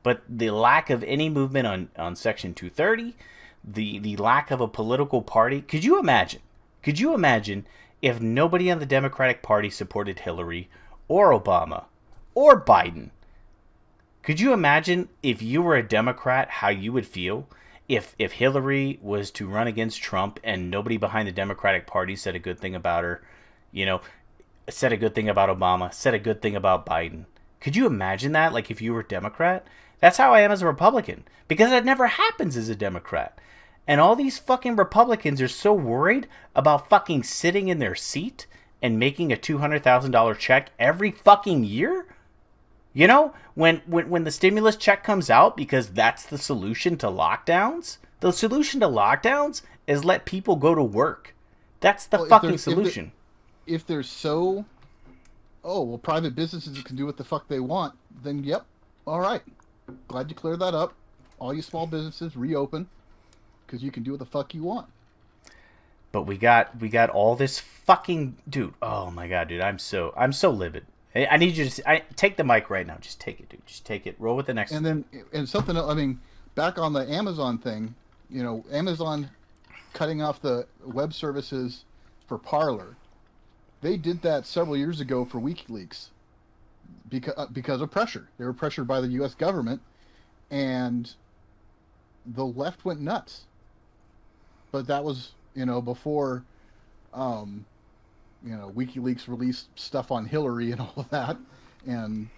but the lack of any movement on Section 230, the lack of a political party. Could you imagine if nobody on the Democratic Party supported Hillary or Obama or Biden? Could you imagine if you were a Democrat, how you would feel if Hillary was to run against Trump and nobody behind the Democratic Party said a good thing about her, said a good thing about Obama, said a good thing about Biden? Could you imagine that? Like, if you were a Democrat? That's how I am as a Republican. Because that never happens as a Democrat. And all these fucking Republicans are so worried about fucking sitting in their seat and making a $200,000 check every fucking year? When the stimulus check comes out, because that's the solution to lockdowns. The solution to lockdowns is let people go to work. That's the fucking solution. If they're private businesses can do what the fuck they want, then yep, all right. Glad you cleared that up. All you small businesses, reopen, because you can do what the fuck you want. But we got all this fucking dude. Oh my god, dude, I'm so livid. I need you to take the mic right now. Just take it, dude. Just take it. Roll with the next. And something else, back on the Amazon thing, Amazon cutting off the web services for Parler. They did that several years ago for WikiLeaks because of pressure. They were pressured by the U.S. government, and the left went nuts. But that was, before, WikiLeaks released stuff on Hillary and all of that. And,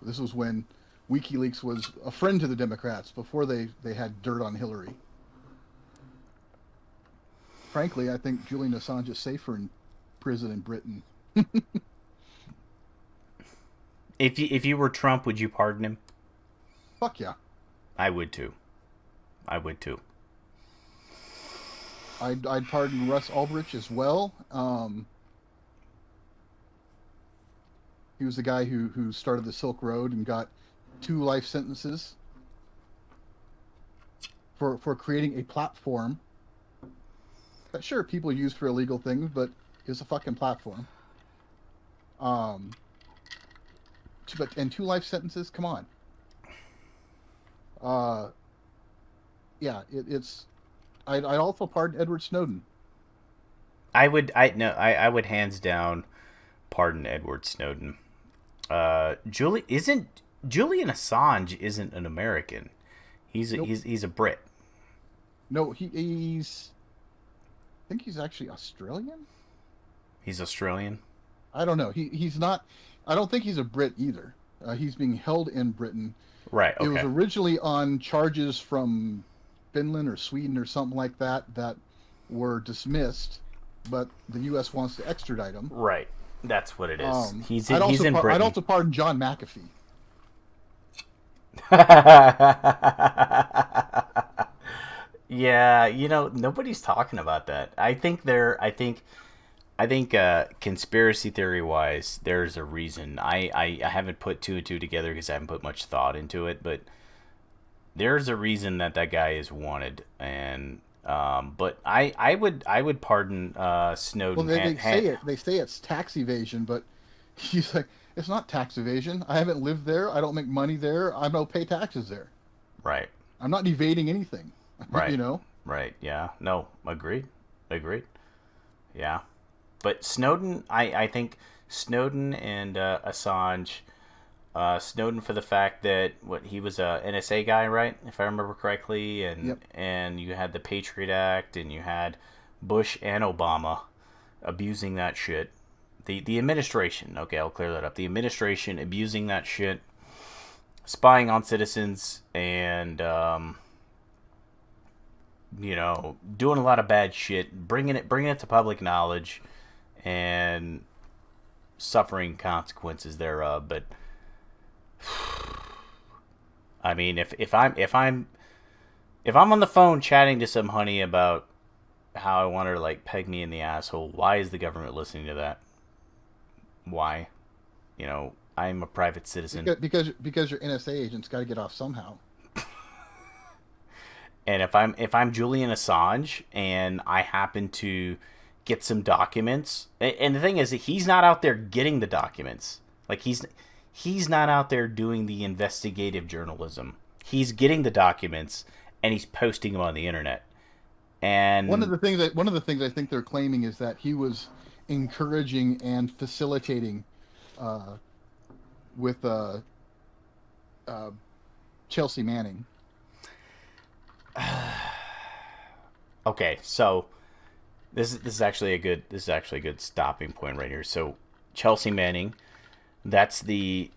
this was when WikiLeaks was a friend to the Democrats before they had dirt on Hillary. Frankly, I think Julian Assange is safer in prison in Britain. If you were Trump, would you pardon him? Fuck yeah. I would too. I'd pardon Russ Ulbricht as well. He was the guy who started the Silk Road and got 2 life sentences for creating a platform that, sure, people use for illegal things, but is a fucking platform. and 2 life sentences. Come on. Uh, yeah, it's. I also pardon Edward Snowden. I would hands down pardon Edward Snowden. Julian Assange isn't an American. Nope. He's a Brit. No, he's. I think he's actually Australian. He's Australian. I don't know. He's not. I don't think he's a Brit either. He's being held in Britain. Right. It was Okay. originally on charges from Finland or Sweden or something like that were dismissed, but the U.S. wants to extradite him. Right. That's what it is. He's I'd in I'd Britain. also pardon John McAfee. Yeah, nobody's talking about that. I think conspiracy theory wise, there's a reason. I haven't put two and two together because I haven't put much thought into it, but there's a reason that guy is wanted. And but I would pardon Well, Snowden. they say it's tax evasion, but he's like, it's not tax evasion. I haven't lived there. I don't make money there. I don't pay taxes there. Right. I'm not evading anything. Right. You know. Right. Yeah. No. Agreed. Yeah. But Snowden, I think Snowden and Assange, Snowden for the fact that he was a NSA guy, right? If I remember correctly, and Yep. and you had the Patriot Act, and you had Bush and Obama abusing that shit. The administration, okay, I'll clear that up. The administration abusing that shit, spying on citizens, and doing a lot of bad shit, bringing it to public knowledge, and suffering consequences thereof. But I mean, if I'm on the phone chatting to some honey about how I want her to like peg me in the asshole, why is the government listening to that? Why? I'm a private citizen. Because your NSA agent's got to get off somehow. And if I'm Julian Assange and I happen to get some documents, and the thing is that he's not out there getting the documents. Like he's not out there doing the investigative journalism. He's getting the documents and he's posting them on the internet. And One of the things I think they're claiming is that he was encouraging and facilitating with Chelsea Manning. Okay, so this is actually a good stopping point right here. So Chelsea Manning, that's the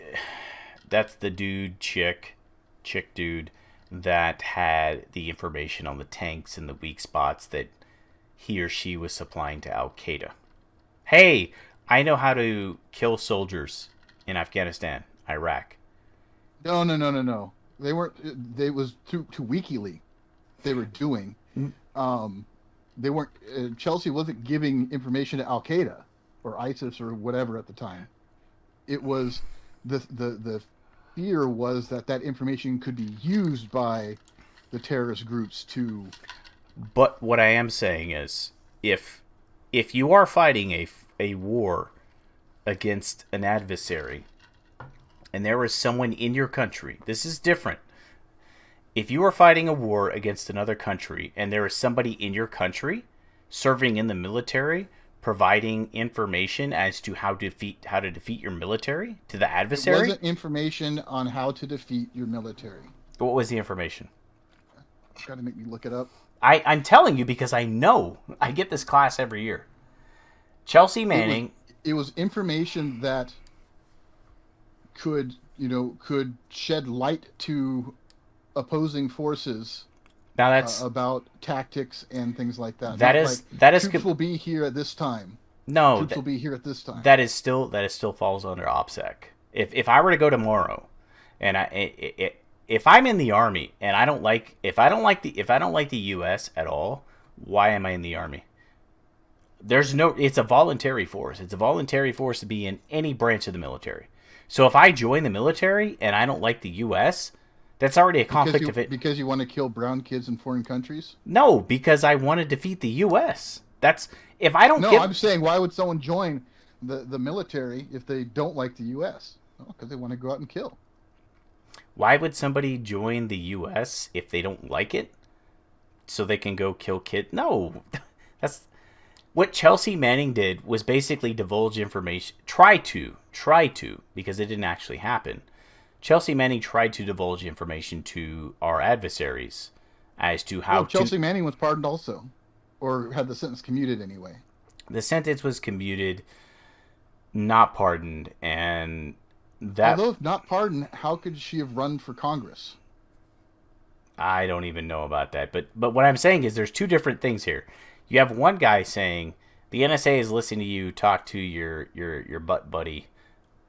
chick dude that had the information on the tanks and the weak spots that he or she was supplying to Al Qaeda. Hey, I know how to kill soldiers in Afghanistan, Iraq. No. They weren't. They was through to WikiLeaks. They were doing. They weren't. Chelsea wasn't giving information to Al Qaeda or ISIS or whatever at the time. It was the fear was that information could be used by the terrorist groups to. But what I am saying is, if you are fighting a war against an adversary, and there is someone in your country, this is different. If you are fighting a war against another country, and there is somebody in your country serving in the military, providing information as to how to defeat your military to the adversary, It wasn't information on how to defeat your military. what was the information? Got to make me look it up. I'm telling you because I know. I get this class every year. Chelsea Manning. It was information that could shed light to opposing forces Now that's about tactics and things like that. that Not is like, that is troops will be here at this time. no Troops will be here at this time. that is still falls under OPSEC. If I were to go tomorrow, and if I'm in the army and if I don't like the U.S. at all, why am I in the army? It's a voluntary force. It's a voluntary force to be in any branch of the military. So if I join the military and I don't like the U.S., that's already a conflict of it. Because you want to kill brown kids in foreign countries? No, because I want to defeat the U.S. That's if I don't. No, I'm saying why would someone join the military if they don't like the U.S.? Because they want to go out and kill. Why would somebody join the U.S. if they don't like it? So they can go kill kids? No, that's what Chelsea Manning did. Was basically divulge information. Try to, because it didn't actually happen. Chelsea Manning tried to divulge information to our adversaries as to how Chelsea Manning was pardoned also, or had the sentence commuted anyway. The sentence was commuted, not pardoned, and that. Although not pardoned, how could she have run for Congress? I don't even know about that, but what I'm saying is there's two different things here. You have one guy saying the NSA is listening to you talk to your butt buddy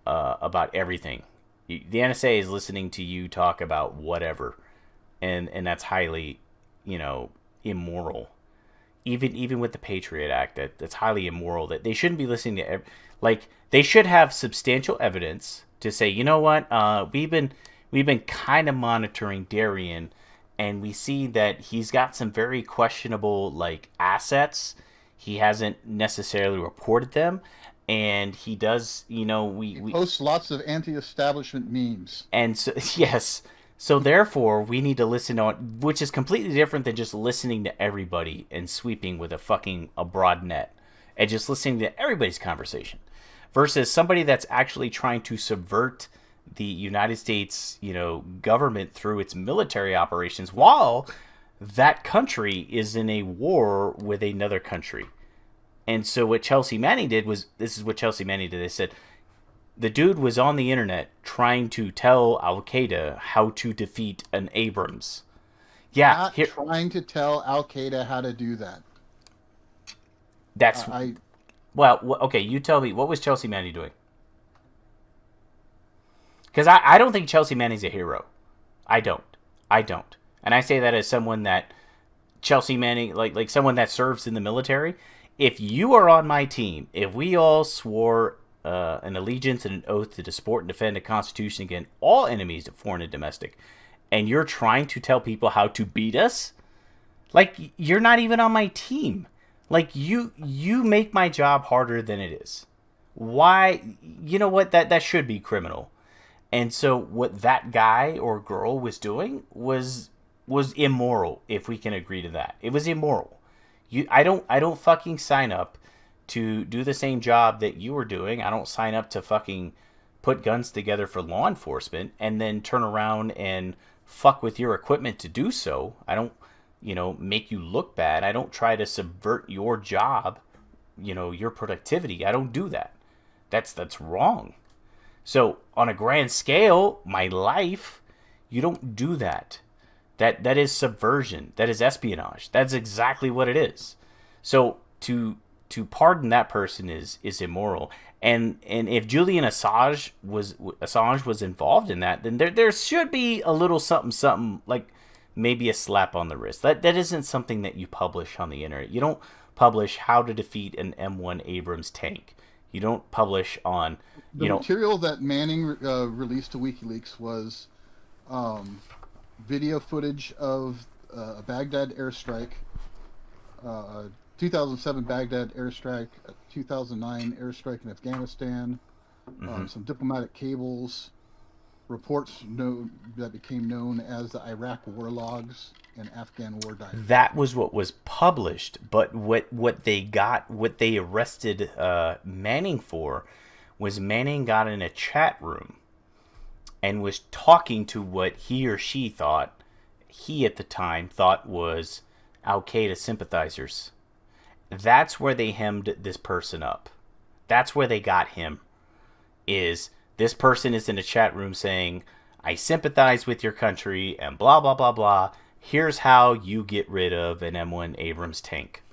about everything. The NSA is listening to you talk about whatever, and that's highly, immoral. Even with the Patriot Act, that's highly immoral. That they shouldn't be listening to. They should have substantial evidence to say, you know what, we've been kind of monitoring Darian, and we see that he's got some very questionable assets. He hasn't necessarily reported them, and he does. He posts lots of anti-establishment memes. And so yes. So therefore, we need to listen on, which is completely different than just listening to everybody and sweeping with a broad net and just listening to everybody's conversation, versus somebody that's actually trying to subvert the United States, government through its military operations while that country is in a war with another country. And so what Chelsea Manning did was, this is what Chelsea Manning did. They said, the dude was on the internet trying to tell Al-Qaeda how to defeat an Abrams. Yeah. Trying to tell Al-Qaeda how to do that. That's... Well, okay, you tell me, what was Chelsea Manning doing? Because I don't think Chelsea Manning's a hero. I don't. And I say that as someone that... Chelsea Manning, like someone that serves in the military. If you are on my team, if we all swore... an allegiance and an oath to support and defend the Constitution against all enemies, foreign and domestic, and you're trying to tell people how to beat us, you're not even on my team. You make my job harder than it is. Why? You know what? That should be criminal. And so what that guy or girl was doing was immoral. If we can agree to that, it was immoral. I don't fucking sign up to do the same job that you were doing. I don't sign up to fucking put guns together for law enforcement and then turn around and fuck with your equipment to do so. I don't, make you look bad. I don't try to subvert your job, your productivity. I don't do that. That's wrong. So on a grand scale, my life, you don't do that. That is subversion. That is espionage. That's exactly what it is. So to pardon that person is immoral. And if Julian Assange was involved in that, then there should be a little something like maybe a slap on the wrist. That isn't something that you publish on the internet. You don't publish how to defeat an M1 Abrams tank. You don't publish on the material that Manning released to WikiLeaks was video footage of a Baghdad airstrike. 2007 Baghdad airstrike, 2009 airstrike in Afghanistan, some diplomatic cables, reports that became known as the Iraq war logs and Afghan war diaries. That was what was published, but what they arrested Manning for was Manning got in a chat room and was talking to what he or she thought, he at the time thought was Al-Qaeda sympathizers. That's where they hemmed this person up. That's where they got him. Is this person is in a chat room saying, I sympathize with your country and blah, blah, blah, blah. Here's how you get rid of an M1 Abrams tank.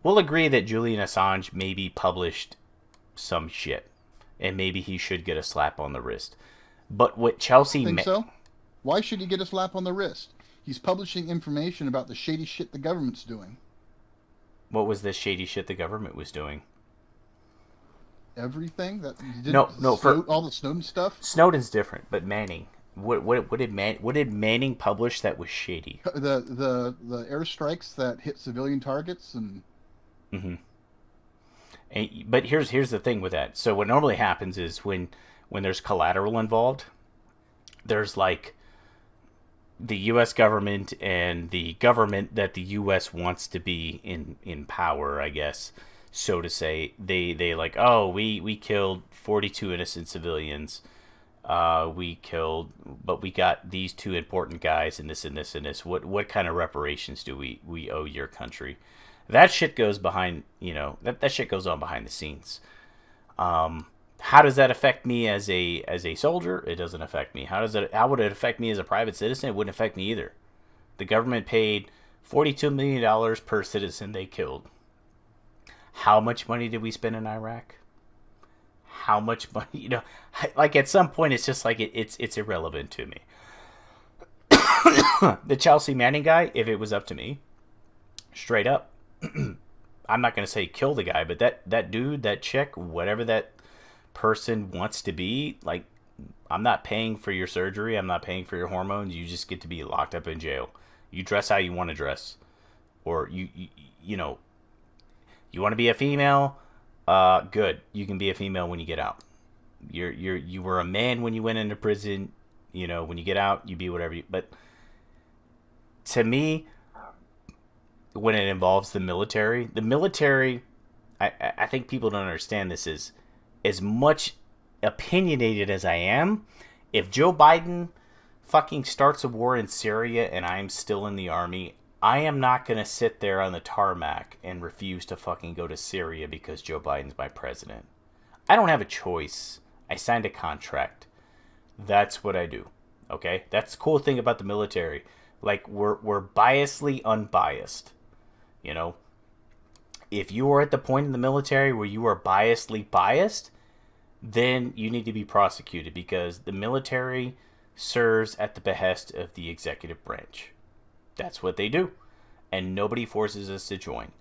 We'll agree that Julian Assange maybe published some shit. And maybe he should get a slap on the wrist. But what Chelsea... I think so. Why should he get a slap on the wrist? He's publishing information about the shady shit the government's doing. What was the shady shit the government was doing? Everything that for all the Snowden stuff. Snowden's different, but Manning. What did Manning publish that was shady? The airstrikes that hit civilian targets and. Mm-hmm. But here's the thing with that. So what normally happens is when there's collateral involved, there's like the U.S. government and the government that the U.S. wants to be in power, I guess, so to say. They like, oh, we killed 42 innocent civilians. We killed, but we got these two important guys and this and this and this. What kind of reparations do we owe your country? That shit goes behind, that shit goes on behind the scenes. How does that affect me as a soldier? It doesn't affect me. How would it affect me as a private citizen? It wouldn't affect me either. The government paid $42 million per citizen they killed. How much money did we spend in Iraq? How much money? Like at some point, it's just like it's irrelevant to me. The Chelsea Manning guy, if it was up to me, straight up, I'm not gonna say kill the guy, but that dude, that chick, whatever that person wants to be, like, I'm not paying for your surgery. I'm not paying for your hormones. You just get to be locked up in jail. You dress how you want to dress, or you know you want to be a female. Good. You can be a female when you get out. You were a man when you went into prison. When you get out, you be whatever you. But to me, when it involves the military, I think people don't understand this is as much opinionated as I am. If Joe Biden fucking starts a war in Syria and I'm still in the army, I am not going to sit there on the tarmac and refuse to fucking go to Syria because Joe Biden's my president. I don't have a choice. I signed a contract. That's what I do. Okay? That's the cool thing about the military. Like, we're biasly unbiased. If you are at the point in the military where you are biasly biased, then you need to be prosecuted, because the military serves at the behest of the executive branch. That's what they do. And nobody forces us to join.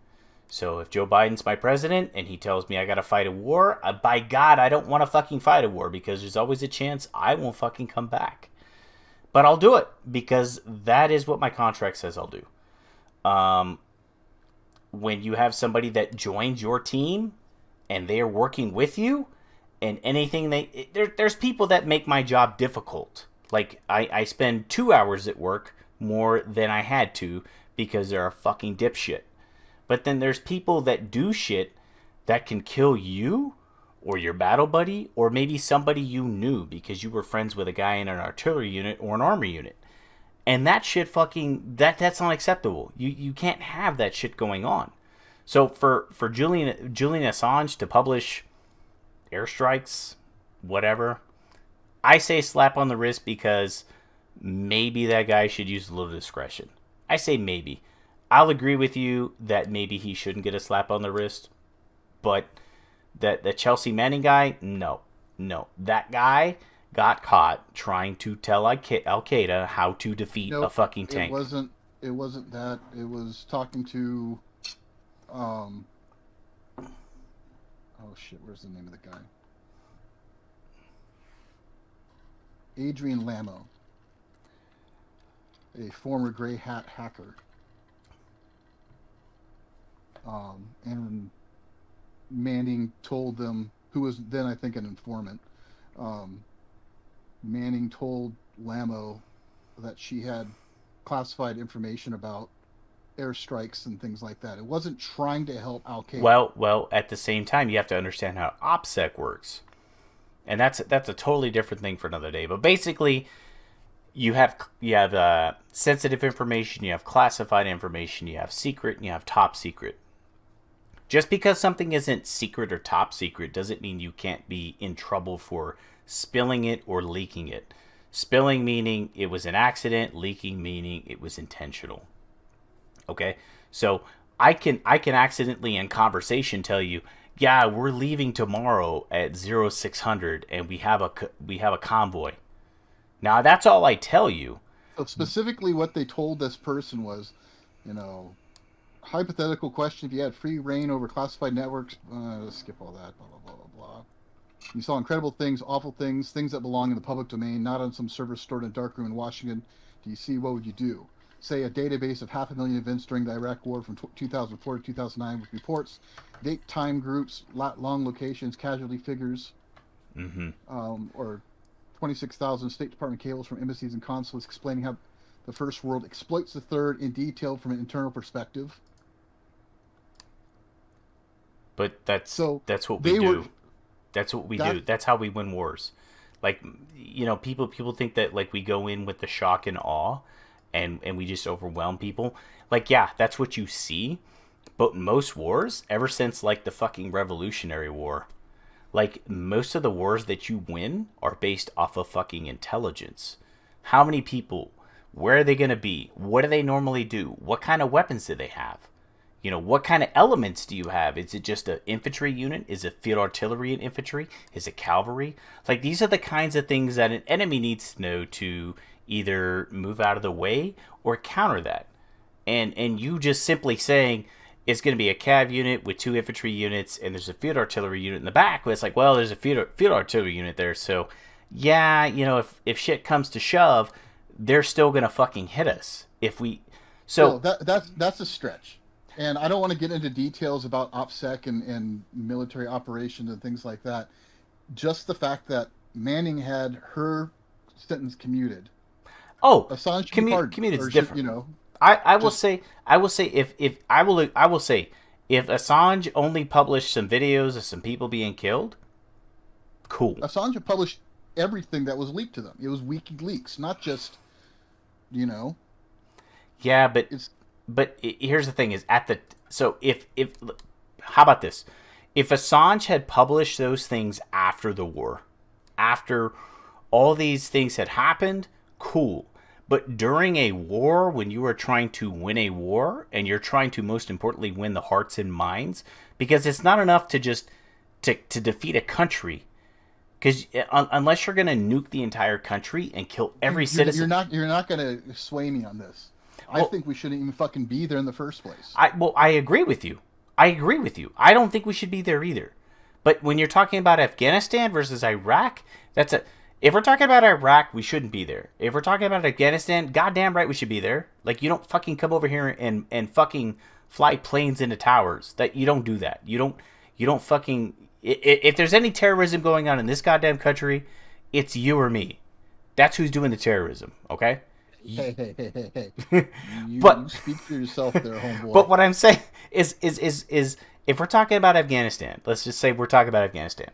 So if Joe Biden's my president and he tells me I gotta fight a war, by God, I don't want to fucking fight a war, because there's always a chance I won't fucking come back. But I'll do it because that is what my contract says I'll do. When you have somebody that joins your team and they are working with you, and anything there's people that make my job difficult. Like, I spend 2 hours at work more than I had to because they're a fucking dipshit. But then there's people that do shit that can kill you or your battle buddy, or maybe somebody you knew because you were friends with a guy in an artillery unit or an army unit. And that shit that's not acceptable. You can't have that shit going on. So for Julian Assange to publish airstrikes, whatever, I say slap on the wrist, because maybe that guy should use a little discretion. I say maybe. I'll agree with you that maybe he shouldn't get a slap on the wrist, but that Chelsea Manning guy, no. That guy got caught trying to tell Al Qaeda how to defeat a fucking tank. It wasn't that. It was talking to, oh shit, where's the name of the guy? Adrian Lamo, a former gray hat hacker. And Manning told them, who was then I think an informant, Manning told Lamo that she had classified information about airstrikes and things like that. It wasn't trying to help Al Qaeda. Well, at the same time, you have to understand how OPSEC works. And that's a totally different thing for another day. But basically, you have sensitive information, you have classified information, you have secret, and you have top secret. Just because something isn't secret or top secret doesn't mean you can't be in trouble for spilling it or leaking it. Spilling meaning it was an accident, leaking meaning it was intentional. Okay? So I can accidentally in conversation tell you, yeah, we're leaving tomorrow at 0600 and we have a convoy. Now that's all I tell you. So specifically what they told this person was, hypothetical question: if you had free reign over classified networks, skip all that, blah, blah, blah, blah. You saw incredible things, awful things that belong in the public domain, not on some server stored in a dark room in Washington. Do you see? What would you do? say a database of 500,000 events during the Iraq War from 2004 to 2009 with reports, date, time, groups, long locations, casualty figures, or 26,000 State Department cables from embassies and consulates explaining how the First World exploits the Third in detail from an internal perspective. But that's So what we do. That's what we do. That's how we win wars. Like, you know, people think that like we go in with the shock and awe, and we just overwhelm people. Like, yeah, that's what you see. But most wars, ever since like the fucking Revolutionary War, like most of the wars that you win are based off of fucking intelligence. How many people? Where are they going to be? What do they normally do? What kind of weapons do they have? You know, what kind of elements do you have? Is it just an infantry unit? Is it field artillery and infantry? Is it cavalry? Like, these are the kinds of things that an enemy needs to know to either move out of the way or counter that. And you just simply saying it's going to be a cav unit with 2 infantry units and there's a field artillery unit in the back. Well, it's like, well, there's a field artillery unit there. So, yeah, you know, if shit comes to shove, they're still going to fucking hit us. If we... So that's a stretch. And I don't want to get into details about OPSEC and military operations and things like that. Just the fact that Manning had her sentence commuted. Oh, Assange commuted is different. You know, I will say if Assange only published some videos of some people being killed, cool. Assange published everything that was leaked to them. It was WikiLeaks, not just, you know. Yeah, but here's the thing: is if how about this? If Assange had published those things after the war, after all these things had happened, cool. But during a war, when you are trying to win a war, and you're trying to, most importantly, win the hearts and minds, because it's not enough to just to defeat a country. Because unless you're going to nuke the entire country and kill every citizen, you're not going to sway me on this. I think we shouldn't even fucking be there in the first place. I agree with you. I don't think we should be there either. But when you're talking about Afghanistan versus Iraq, if we're talking about Iraq, we shouldn't be there. If we're talking about Afghanistan, goddamn right we should be there. Like, you don't fucking come over here and fucking fly planes into towers. That you don't do that. You don't fucking... If there's any terrorism going on in this goddamn country, it's you or me. That's who's doing the terrorism, okay? Hey. You speak for yourself there, homeboy. But what I'm saying is if we're talking about Afghanistan, let's just say we're talking about Afghanistan.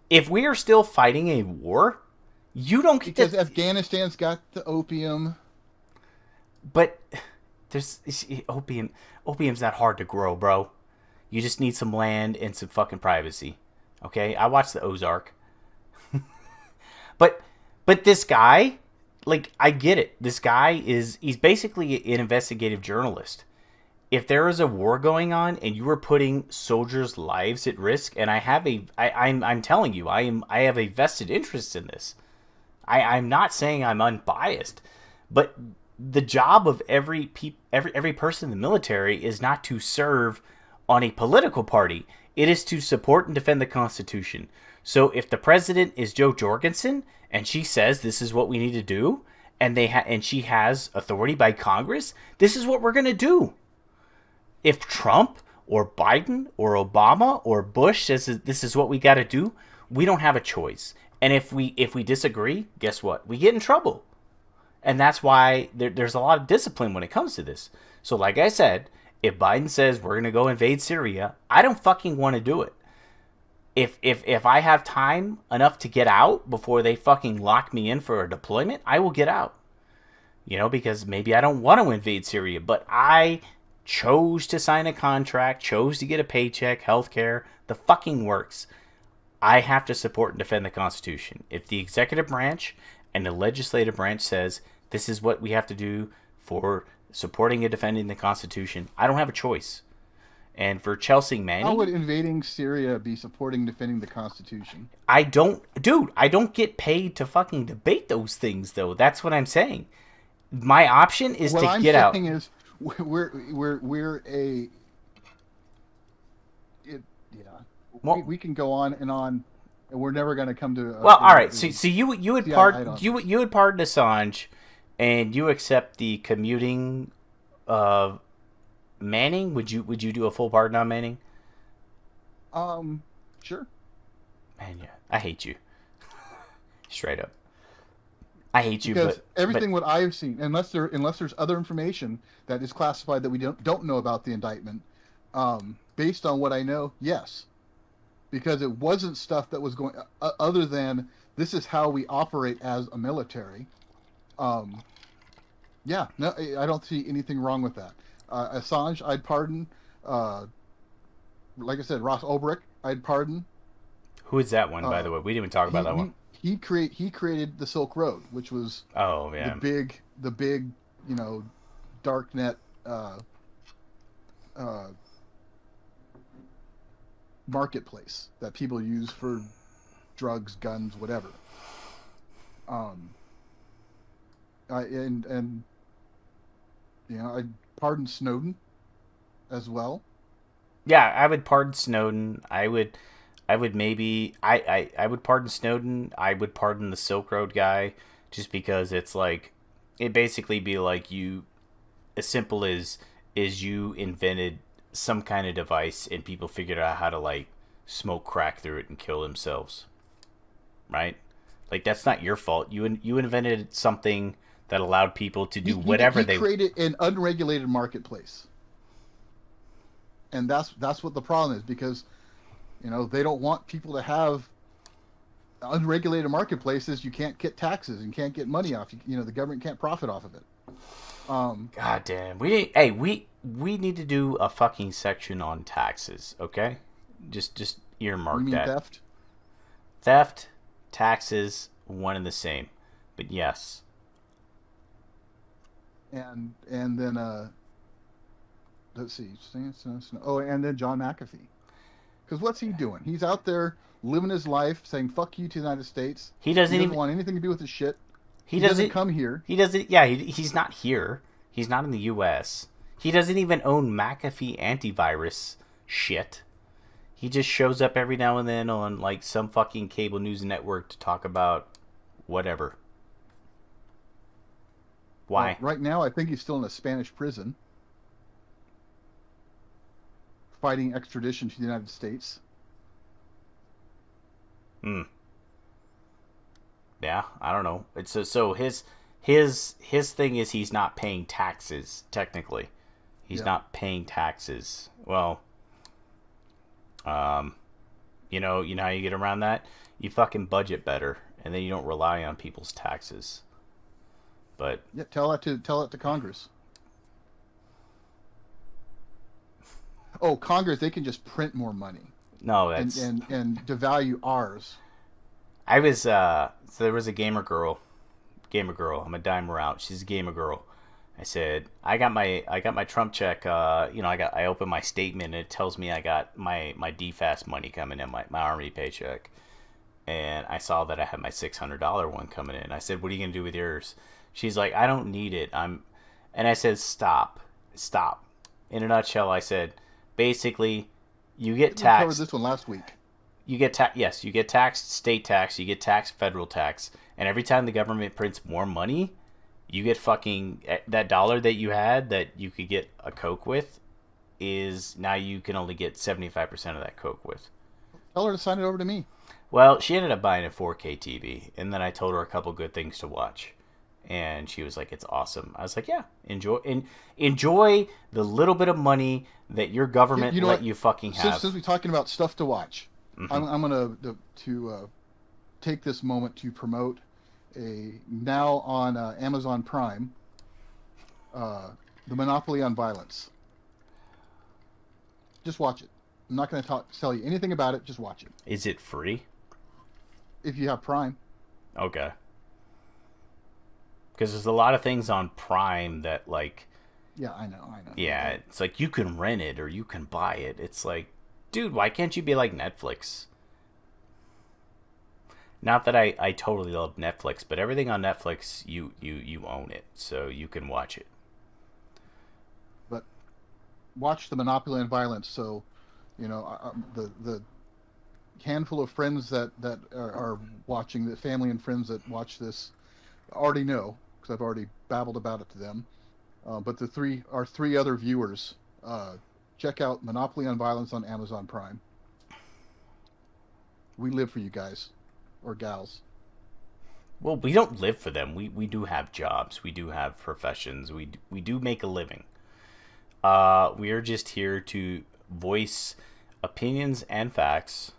If we are still fighting a war, you don't get because Afghanistan's got the opium. But there's opium. Opium's not hard to grow, bro. You just need some land and some fucking privacy. Okay? I watched the Ozark. But this guy, like, I get it. This guy he's basically an investigative journalist. If there is a war going on and you are putting soldiers' lives at risk, and I'm telling you, I have a vested interest in this. I'm not saying I'm unbiased, but the job of every person in the military is not to serve on a political party. It is to support and defend the Constitution. So if the president is Joe Jorgensen and she says this is what we need to do, and she has authority by Congress, this is what we're going to do. If Trump or Biden or Obama or Bush says this is what we got to do, we don't have a choice. And if we disagree, guess what? We get in trouble. And that's why there's a lot of discipline when it comes to this. So like I said, if Biden says we're going to go invade Syria, I don't fucking want to do it. If I have time enough to get out before they fucking lock me in for a deployment, I will get out. You know, because maybe I don't want to invade Syria, but I chose to sign a contract, chose to get a paycheck, healthcare, the fucking works. I have to support and defend the Constitution. If the executive branch and the legislative branch says this is what we have to do for supporting and defending the Constitution, I don't have a choice. And for Chelsea Manning... How would invading Syria be supporting defending the Constitution? I don't get paid to fucking debate those things, though. That's what I'm saying. My option is to get out. What I'm saying is, we can go on, and we're never going to come to. All right. So you would pardon Assange And you accept the commuting of Manning? Would you do a full pardon on Manning? Um, sure. Man, yeah, I hate you. Straight up, I hate you. Because But everything what I've seen, unless there's other information that is classified that we don't know about the indictment, based on what I know, yes, because it wasn't stuff that was going other than this is how we operate as a military. Um, yeah, no, I don't see anything wrong with that. Assange, I'd pardon. Uh, like I said, Ross Ulbricht, I'd pardon. who is that one, by Uh, the way? We didn't even talk about that one. he created the Silk Road, which was Oh the yeah. big you know dark net uh, marketplace that people use for drugs, guns, whatever. Um, and I pardon Snowden as well. Yeah, I would pardon Snowden. I would maybe I would pardon Snowden. I would pardon the Silk Road guy just because it's like it basically be like you as simple as you invented some kind of device and people figured out how to like smoke crack through it and kill themselves. Right? Like that's not your fault. You invented something that allowed people to do whatever He they. created an unregulated marketplace, and that's what the problem is because they don't want people to have unregulated marketplaces. You can't get taxes and can't get money off. The government can't profit off of it. God damn. We need to do a fucking section on taxes, okay? Just You earmark mean that. theft? Theft, taxes, one and the same. But yes. And then let's see. Oh, and then John McAfee. Because what's he doing? He's out there living his life, saying "fuck you" to the United States. He doesn't He doesn't even want anything to do with his shit. he He doesn't doesn't come here. he doesn't yeah, he's not here. He's not in the US. He doesn't even own McAfee antivirus shit. He just shows up every now and then on like some fucking cable news network to talk about whatever. Well, Why? right now, I think he's still in a Spanish prison, fighting extradition to the United States. Hmm. Yeah, I don't know. It's so his thing is he's not paying taxes technically. He's Yeah. not paying taxes. Well, um, you know how you get around that? You fucking budget better, and then you don't rely on people's taxes. But Yeah, tell it to Congress. Oh, Congress, they can just print more money no, and that's and devalue ours. I was so there was a gamer girl. I'm a dimer out. She's a gamer girl. I said I got my Trump check. I opened my statement and it tells me I got my DFAS money coming in, my army paycheck, and I saw that I had my $600 one coming in. I said, "What are you gonna do with yours?" She's like, "I don't need it. And I said, "Stop." In a nutshell, I said, basically, you get We covered taxed. this one last week. Yes, you get taxed state tax, you get taxed federal tax, and every time the government prints more money, you get fucking that dollar that you had that you could get a Coke with is now you can only get 75% of that Coke with. Tell her to sign it over to me. Well, she ended up buying a 4K TV, and then I told her a couple good things to watch. And she was like, "It's awesome." I was like, "Yeah, enjoy the little bit of money that your government You know let what? you fucking have." Since we're talking about stuff to watch, Mm-hmm. I'm gonna take this moment to promote a now on Amazon Prime, uh, the Monopoly on Violence. Just watch it. I'm not going to tell you anything about it. Just watch it Is it free? if you have Prime. Okay. Because there's a lot of things on Prime that like, Yeah, I know. yeah, it's like you can rent it or you can buy it. It's like, dude, why can't you be like Netflix? Not that I totally love Netflix, but everything on Netflix, you own it, so you can watch it. But watch the Monopoly on Violence. So, the handful of friends that are watching, the family and friends that watch this already know. because I've already babbled about it to them. But our three other viewers, check out Monopoly on Violence on Amazon Prime. We live for you guys or gals. Well, we don't live for them. We do have jobs. We do have professions. We do make a living. We are just here to voice opinions and facts.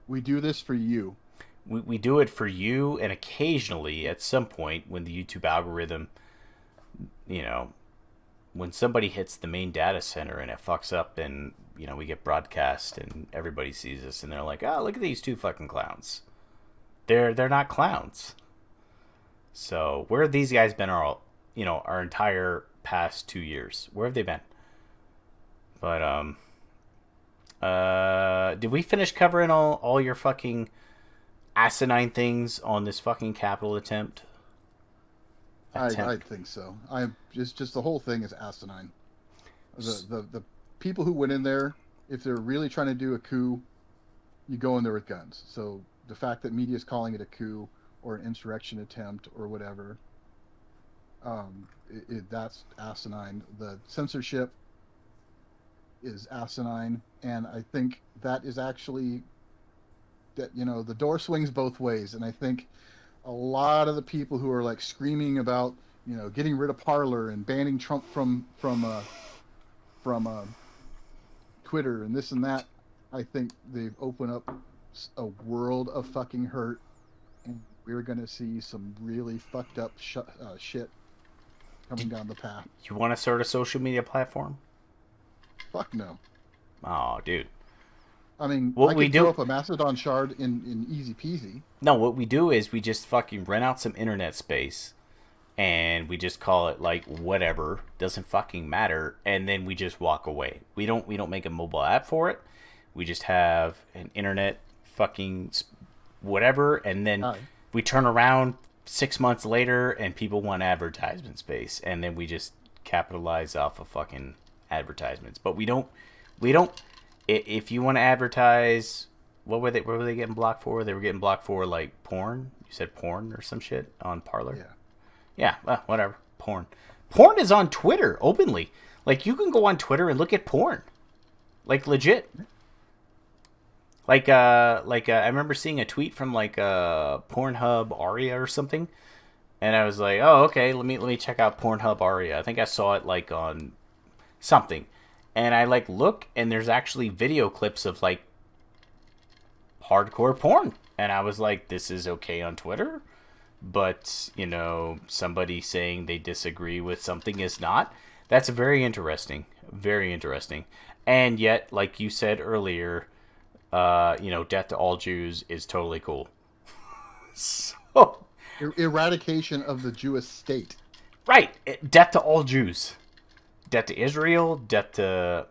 We do this for you. We do it for you, and occasionally, at some point, when the YouTube algorithm, when somebody hits the main data center and it fucks up, and we get broadcast and everybody sees us and they're like, oh, look at these two fucking clowns. They're not clowns. So where have these guys been our entire past 2 years? Where have they been? But did we finish covering all your fucking asinine things on this fucking capital attempt? I think so. I'm just the whole thing is asinine. The people who went in there, if they're really trying to do a coup, you go in there with guns. So the fact that media is calling it a coup or an insurrection attempt or whatever, that's asinine. The censorship is asinine, and I think that is actually that the door swings both ways, and I think a lot of the people who are like screaming about getting rid of Parler and banning Trump from Twitter and this and that, I think they've opened up a world of fucking hurt, and we're gonna see some really fucked up shit coming down the path. You want to start a social media platform? Fuck no. Oh, dude. I mean, what I we could do throw up a Mastodon shard in easy peasy. No, what we do is we just fucking rent out some internet space, and we just call it like whatever, doesn't fucking matter, and then we just walk away. We don't make a mobile app for it. We just have an internet fucking whatever, and then we turn around 6 months later and people want advertisement space, and then we just capitalize off of fucking advertisements. But we don't if you want to advertise, what were they getting blocked for? They were getting blocked for like porn. You said porn or some shit on Parler. Yeah, well, whatever. Porn is on Twitter openly. Like, you can go on Twitter and look at porn, like legit. Like I remember seeing a tweet from like Pornhub Aria or something, and I was like, oh, okay, let me check out Pornhub Aria. I think I saw it like on something, and I like look, and there's actually video clips of like hardcore porn, and I was like, this is okay on Twitter, but somebody saying they disagree with something is not. That's very interesting, and yet, like you said earlier, death to all Jews is totally cool. So eradication of the Jewish state. Right. Death to all Jews. Death to Israel, death to,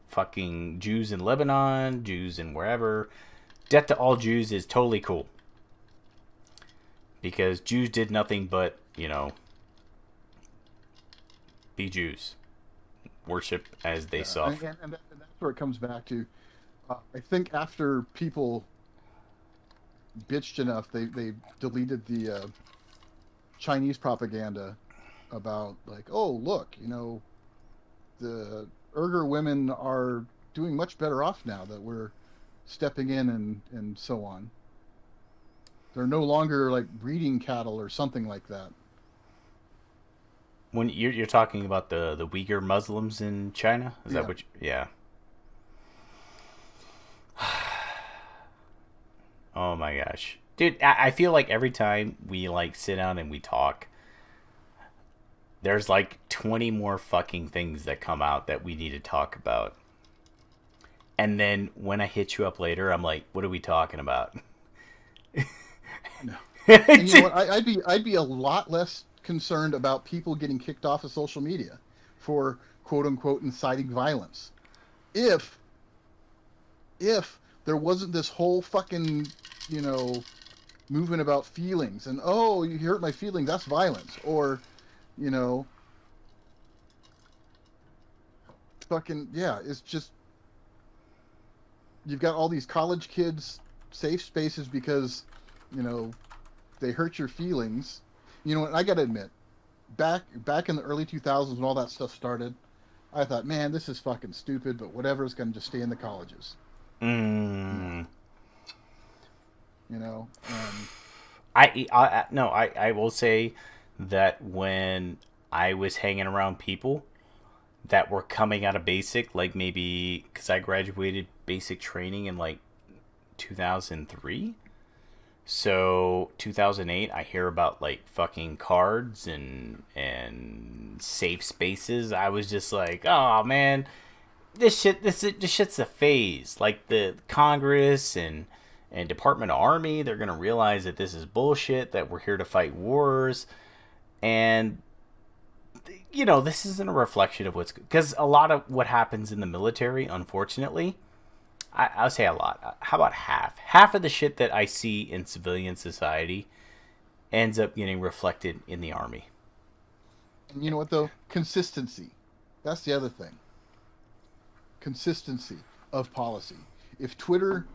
fucking Jews in Lebanon, Jews in wherever. Death to all Jews is totally cool. Because Jews did nothing but, be Jews. Worship as they saw. And that's where it comes back to. I think after people bitched enough, they deleted the Chinese propaganda about like, oh, look, the Uyghur women are doing much better off now that we're stepping in and so on. They're no longer like breeding cattle or something like that. When you're talking about the Uyghur Muslims in China, is that what? Yeah. Oh my gosh, dude! I feel like every time we like sit down and we talk, there's like 20 more fucking things that come out that we need to talk about. And then when I hit you up later, I'm like, "What are we talking about?" No. And you know what? I'd be a lot less concerned about people getting kicked off of social media for quote unquote inciting violence, if there wasn't this whole fucking movement about feelings and, oh, you hurt my feelings, that's violence, or fucking, yeah, it's just, you've got all these college kids safe spaces because they hurt your feelings, You know what? I got to admit, back in the early 2000s when all that stuff started, I thought, man, this is fucking stupid, but whatever, is going to just stay in the colleges. You know, Mm. and I will say that when I was hanging around people that were coming out of basic, like maybe because I graduated basic training in like 2003. So 2008, I hear about like fucking cards and safe spaces. I was just like, oh man, this shit's a phase. Like the Congress and Department of Army, they're gonna realize that this is bullshit. That we're here to fight wars, and this isn't a reflection of what's because a lot of what happens in the military, unfortunately, I'll say a lot. How about half? Half of the shit that I see in civilian society ends up getting reflected in the army. you know what though? Consistency. That's the other thing. Consistency of policy. If Twitter,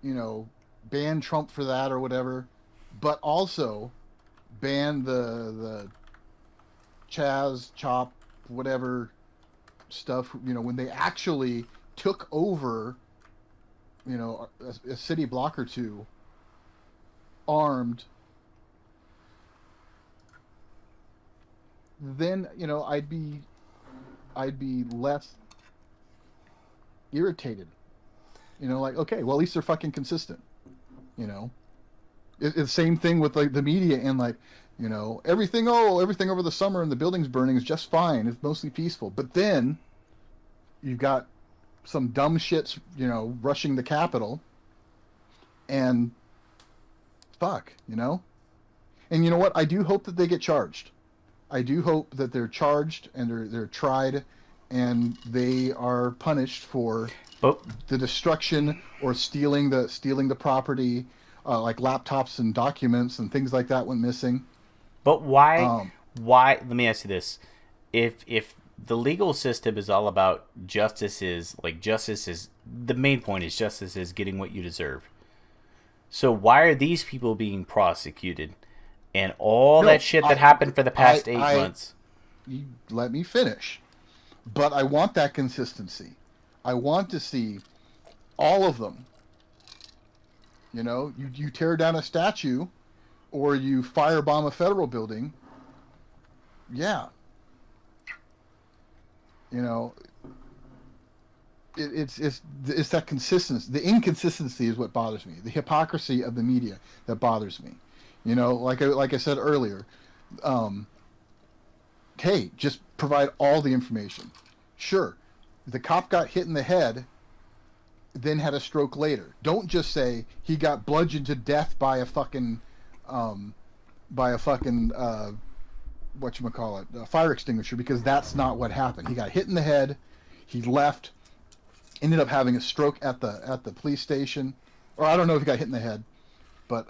you know, ban Trump for that or whatever, but also ban the Chaz, Chop, whatever stuff, when they actually took over, a city block or two armed, then, I'd be less irritated. Like, okay, well, at least they're fucking consistent. You know, it's the same thing with like the media and like, everything. Oh, everything over the summer and the buildings burning is just fine. It's mostly peaceful. But then you've got some dumb shits, rushing the Capitol, and fuck, And you know what? I do hope that they get charged. I do hope that they're charged and they're tried, and they are punished for But the destruction or stealing the property, like laptops and documents and things like that went missing. but why Um, why let me ask you this. If the legal system is all about justice is the main point is justice is getting what you deserve. So why are these people being prosecuted and all no, that shit that happened for the past eight I months? you let me finish. But I want that consistency. I want to see all of them. You tear down a statue or you firebomb a federal building. Yeah. You know, it's that consistency. The inconsistency is what bothers me. The hypocrisy of the media that bothers me. Like I said earlier, um, hey, just provide all the information. Sure, the cop got hit in the head, then had a stroke later. Don't just say he got bludgeoned to death by a fucking, um, whatchamacallit, a fire extinguisher, because that's not what happened. He got hit in the head, he left, ended up having a stroke at the police station, or I don't know if he got hit in the head, but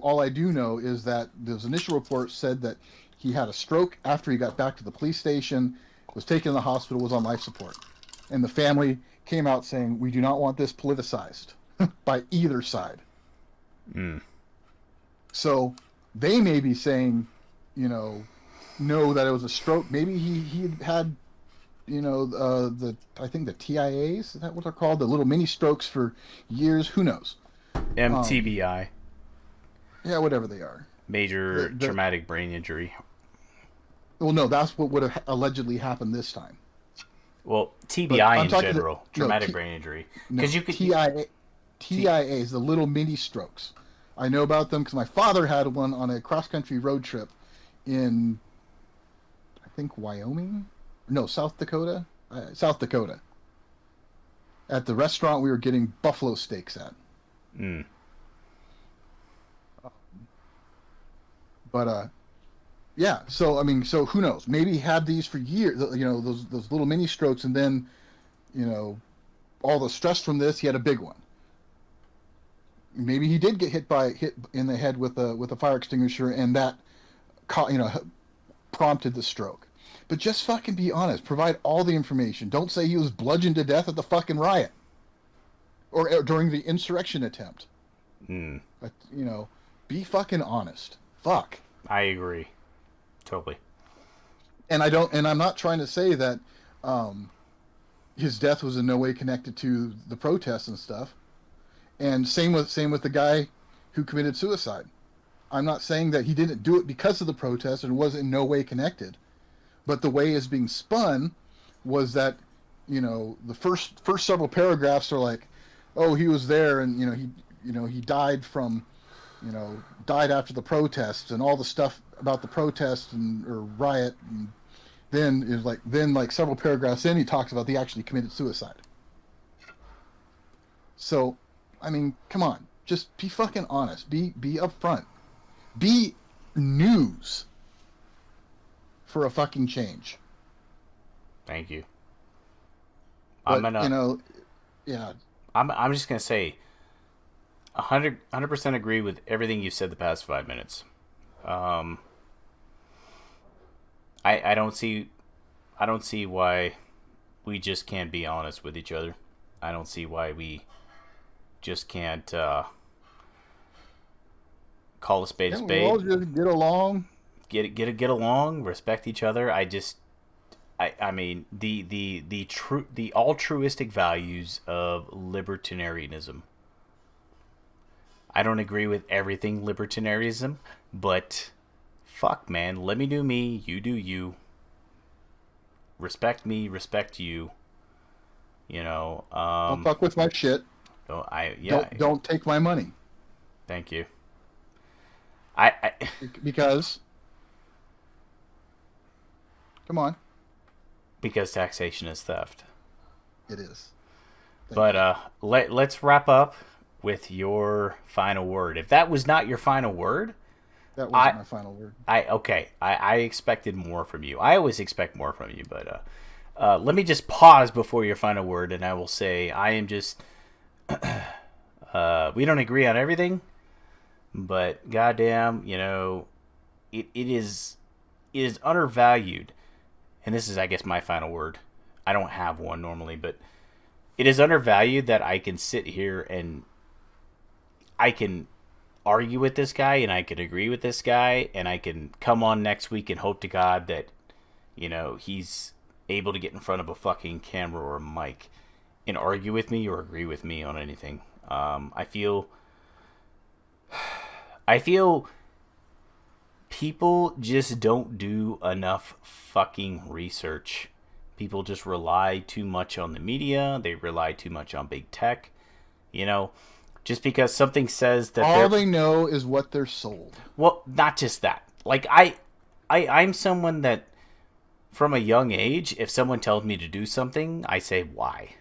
all I do know is that those initial reports said that he had a stroke after he got back to the police station, was taken to the hospital, was on life support. And the family came out saying, we do not want this politicized by either side. Mm. So they may be saying, no, that it was a stroke. Maybe he had, I think the TIAs, is that what they're called? The little mini strokes for years. Who knows? MTBI, Yeah, whatever they are. major traumatic brain injury. Well, no, that's what would have allegedly happened this time. Well, TBI in general, no, traumatic brain injury, No, because you could. TIAs, the little mini strokes. I know about them because my father had one on a cross-country road trip in, I think, Wyoming? No, South Dakota? South Dakota. At the restaurant we were getting buffalo steaks at. Mm. But, yeah, so, so who knows? Maybe he had these for years, those little mini strokes, and then, all the stress from this, he had a big one. Maybe he did get hit in the head with a fire extinguisher, and that, prompted the stroke. But just fucking be honest. Provide all the information. Don't say he was bludgeoned to death at the fucking riot or during the insurrection attempt. Mm. But, be fucking honest. Fuck. I agree. Totally. And I'm not trying to say that his death was in no way connected to the protests and stuff. And same with the guy who committed suicide. I'm not saying that he didn't do it because of the protest and was in no way connected. But the way it's being spun was that, the first several paragraphs are like, oh, he was there, and he died from, died after the protests and all the stuff about the protest or riot. And then like several paragraphs in, he talks about he actually committed suicide. So, I mean, come on, just be fucking honest. Be upfront. Be news for a fucking change. Thank you. But, yeah. I'm just gonna say, 100% agree with everything you said the past 5 minutes. I don't see why we just can't be honest with each other. I don't see why we just can't call a spade a spade. We'll all just get along. Get along, respect each other. I mean the altruistic values of libertarianism. I don't agree with everything libertarianism, but fuck, man, let me do me, you do you. Respect me, respect you. Don't fuck with my shit. Don't take my money. Thank you. Because come on. Because taxation is theft. It is. Let's wrap up with your final word. If that was not your final word, that wasn't my final word. I expected more from you. I always expect more from you, but let me just pause before your final word, and I will say I am just we don't agree on everything, but goddamn, it is undervalued. And this is, I guess, my final word. I don't have one normally, but it is undervalued that I can sit here and I can argue with this guy and I can agree with this guy and I can come on next week and hope to God that, he's able to get in front of a fucking camera or a mic and argue with me or agree with me on anything. I feel people just don't do enough fucking research. People just rely too much on the media. They rely too much on big tech. Just because something says that all they know is what they're sold. Well, not just that. Like I'm someone that from a young age, if someone tells me to do something, I say why.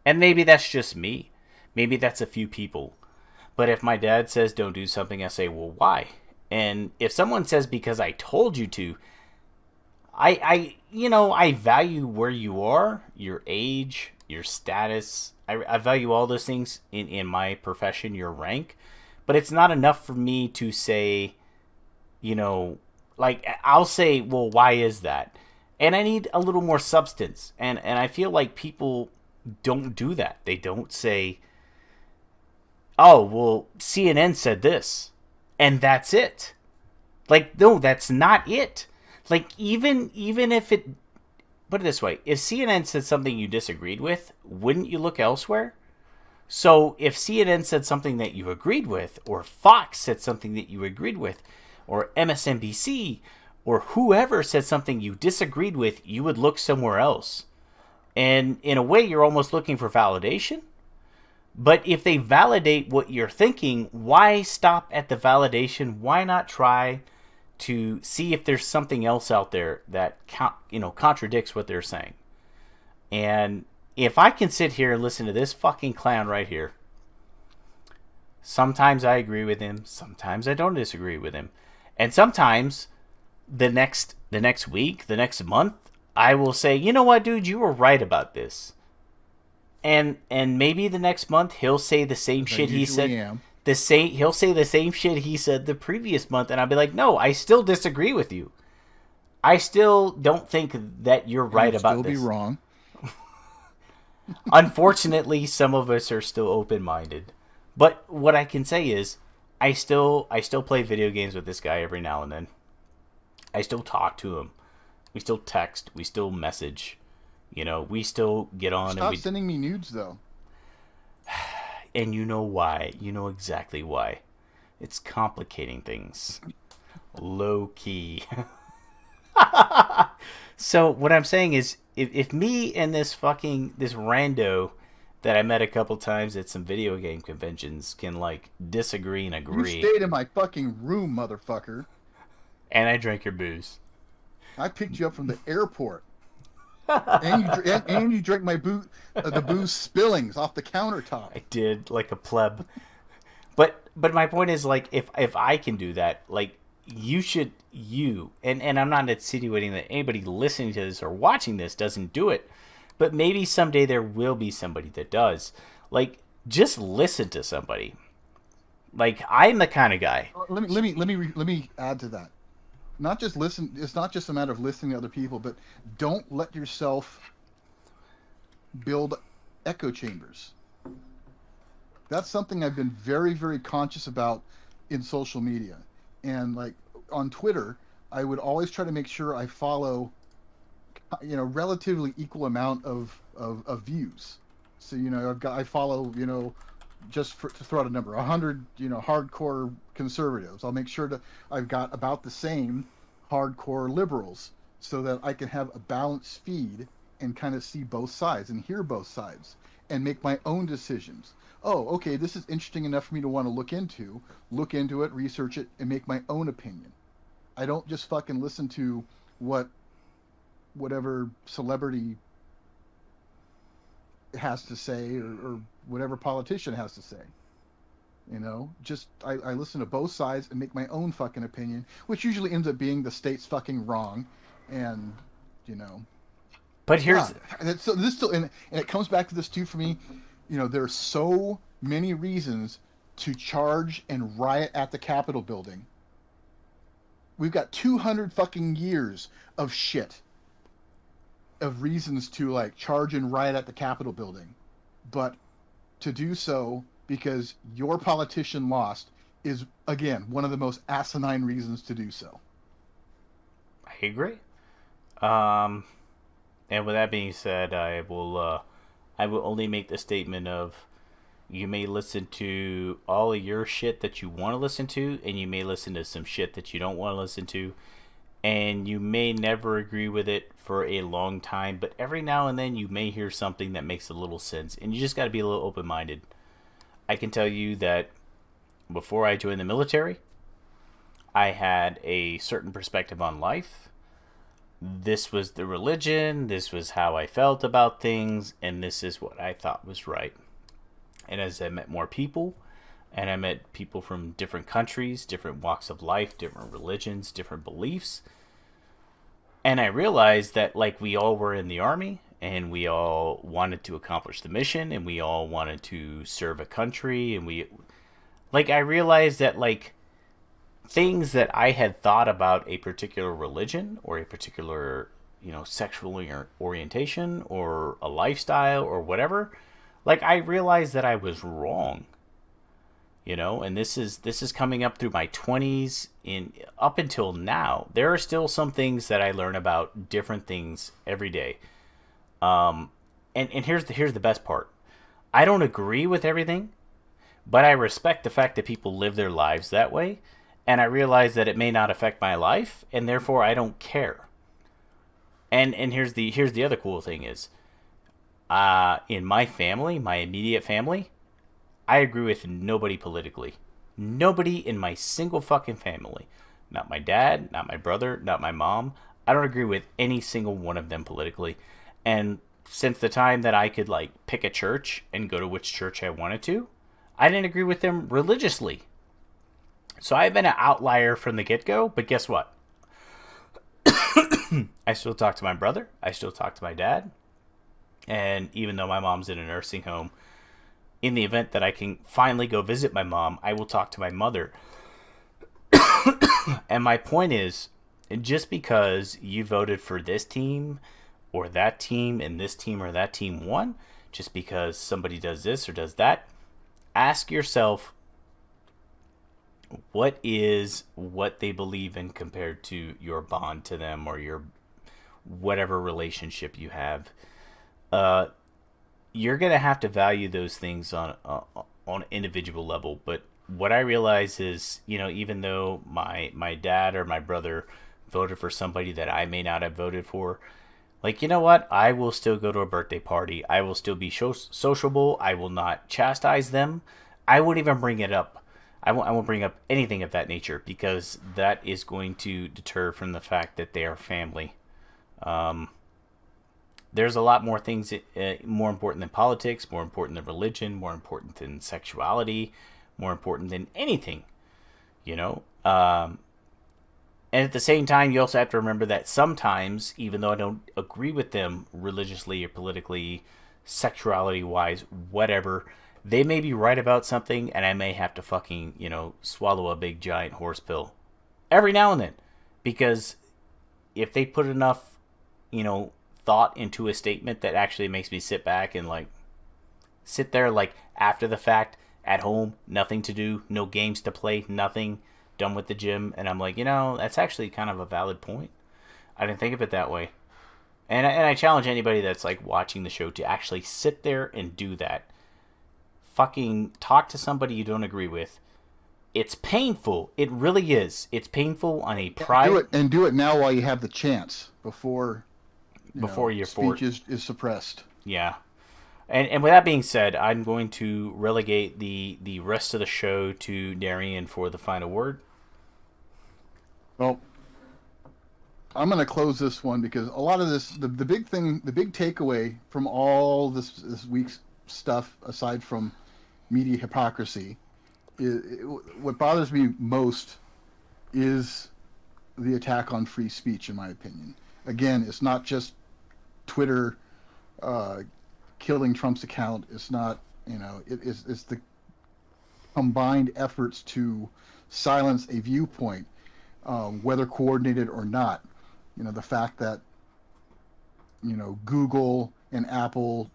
And maybe that's just me. Maybe that's a few people. But if my dad says don't do something, I say, well, why? And if someone says because I told you to, I value where you are, your age, your status. I value all those things in my profession, your rank. But it's not enough for me to say, I'll say, well, why is that? And I need a little more substance. And I feel like people don't do that. They don't say, oh, well, CNN said this. And that's it. Like, no, that's not it. Like, even if it... Put it this way. If CNN said something you disagreed with, wouldn't you look elsewhere? So, if CNN said something that you agreed with, or Fox said something that you agreed with, or MSNBC, or whoever said something you disagreed with, you would look somewhere else. And in a way, you're almost looking for validation. But if they validate what you're thinking, why stop at the validation? Why not try to see if there's something else out there that contradicts what they're saying? And if I can sit here and listen to this fucking clown right here, sometimes I agree with him, sometimes I don't disagree with him, and sometimes the next week, the next month, I will say, you know what, dude, you were right about this. And maybe the next month he'll say the same shit he said. He'll say the same shit he said the previous month, and I'll be like, no, I still disagree with you. I still don't think that you're right about this. Still be wrong. Unfortunately, some of us are still open-minded. But what I can say is, I still play video games with this guy every now and then. I still talk to him. We still text. We still message. We still get on and Stop we. sending me nudes though. And you know why? You know exactly why. It's complicating things. Low key. So what I'm saying is, if me and this rando that I met a couple times at some video game conventions can like disagree and You agree, stayed in my fucking room, motherfucker. and I drank your booze. I picked you up from the airport, and you drank my the booze spillings off the countertop. I did, like a pleb. But my point is, like, if I can do that, like, and I'm not insinuating that anybody listening to this or watching this doesn't do it, but maybe someday there will be somebody that does. Like, just listen to somebody. Like, I'm the kind of guy. Let me add to that. Not just listen. It's not just a matter of listening to other people, but don't let yourself build echo chambers. That's something I've been very, very conscious about in social media. And like on Twitter, I would always try to make sure I follow, relatively equal amount of views. So, I follow, to throw out a number, 100, hardcore conservatives. I'll make sure that I've got about the same hardcore liberals so that I can have a balanced feed and kind of see both sides and hear both sides and make my own decisions. Oh, okay, this is interesting enough for me to want to look into it, research it, and make my own opinion. I don't just fucking listen to whatever celebrity has to say or whatever politician has to say. Just I listen to both sides and make my own fucking opinion, which usually ends up being the state's fucking wrong, and But here's so this still and it comes back to this too for me. There's so many reasons to charge and riot at the Capitol building. We've got 200 fucking years of shit of reasons to like charge and riot at the Capitol building, but to do so because your politician lost is again one of the most asinine reasons to do so. I agree. And with that being said, I will only make the statement of, you may listen to all of your shit that you want to listen to, and you may listen to some shit that you don't want to listen to, and you may never agree with it for a long time, but every now and then you may hear something that makes a little sense, and you just got to be a little open-minded. I can tell you that before I joined the military, I had a certain perspective on life. This was the religion, this was how I felt about things, and this is what I thought was right. And as I met more people, and I met people from different countries, different walks of life, different religions, different beliefs, and I realized that, like, we all were in the army, and we all wanted to accomplish the mission, and we all wanted to serve a country, and I realized that, like, things that I had thought about a particular religion or a particular, sexual orientation or a lifestyle or whatever, like, I realized that I was wrong. And this is coming up through my 20s up until now. There are still some things that I learn about different things every day. And here's the best part. I don't agree with everything, but I respect the fact that people live their lives that way. And I realize that it may not affect my life, and therefore I don't care. And here's the other cool thing is, in my family, my immediate family, I agree with nobody politically. Nobody in my single fucking family. Not my dad, not my brother, not my mom. I don't agree with any single one of them politically. And since the time that I could, like, pick a church and go to which church I wanted to, I didn't agree with them religiously. So I've been an outlier from the get-go, but guess what? I still talk to my brother. I still talk to my dad. And even though my mom's in a nursing home, in the event that I can finally go visit my mom, I will talk to my mother. And my point is, just because you voted for this team or that team and this team or that team won, just because somebody does this or does that, ask yourself, what is what they believe in compared to your bond to them or your whatever relationship you have. Uh, you're gonna have to value those things on an individual level. But what I realize is, even though my dad or my brother voted for somebody that I may not have voted for, like, you know what? I will still go to a birthday party. I will still be sociable. I will not chastise them. I won't even bring it up. I won't bring up anything of that nature because that is going to deter from the fact that they are family. Um, there's a lot more things more important than politics, more important than religion, more important than sexuality, more important than anything, you know? And at the same time, you also have to remember that sometimes, even though I don't agree with them religiously or politically, sexuality wise, whatever, they may be right about something, and I may have to fucking, swallow a big giant horse pill every now and then. Because if they put enough, you know, thought into a statement that actually makes me sit back and, like, sit there, like, after the fact, at home, nothing to do, no games to play, nothing, done with the gym, and I'm like, that's actually kind of a valid point. I didn't think of it that way. And I challenge anybody that's, like, watching the show to actually sit there and do that. Fucking talk to somebody you don't agree with. It's painful. It really is. It's painful on a private... Do it now while you have the chance before you're speech is suppressed. Yeah. And with that being said, I'm going to relegate the rest of the show to Darian for the final word. Well, I'm going to close this one because a lot of this, the big thing, the big takeaway from all this week's stuff, aside from media hypocrisy, what bothers me most is the attack on free speech, in my opinion. Again, it's not just Twitter killing Trump's account. It's not, it's the combined efforts to silence a viewpoint, whether coordinated or not. The fact that, Google and Apple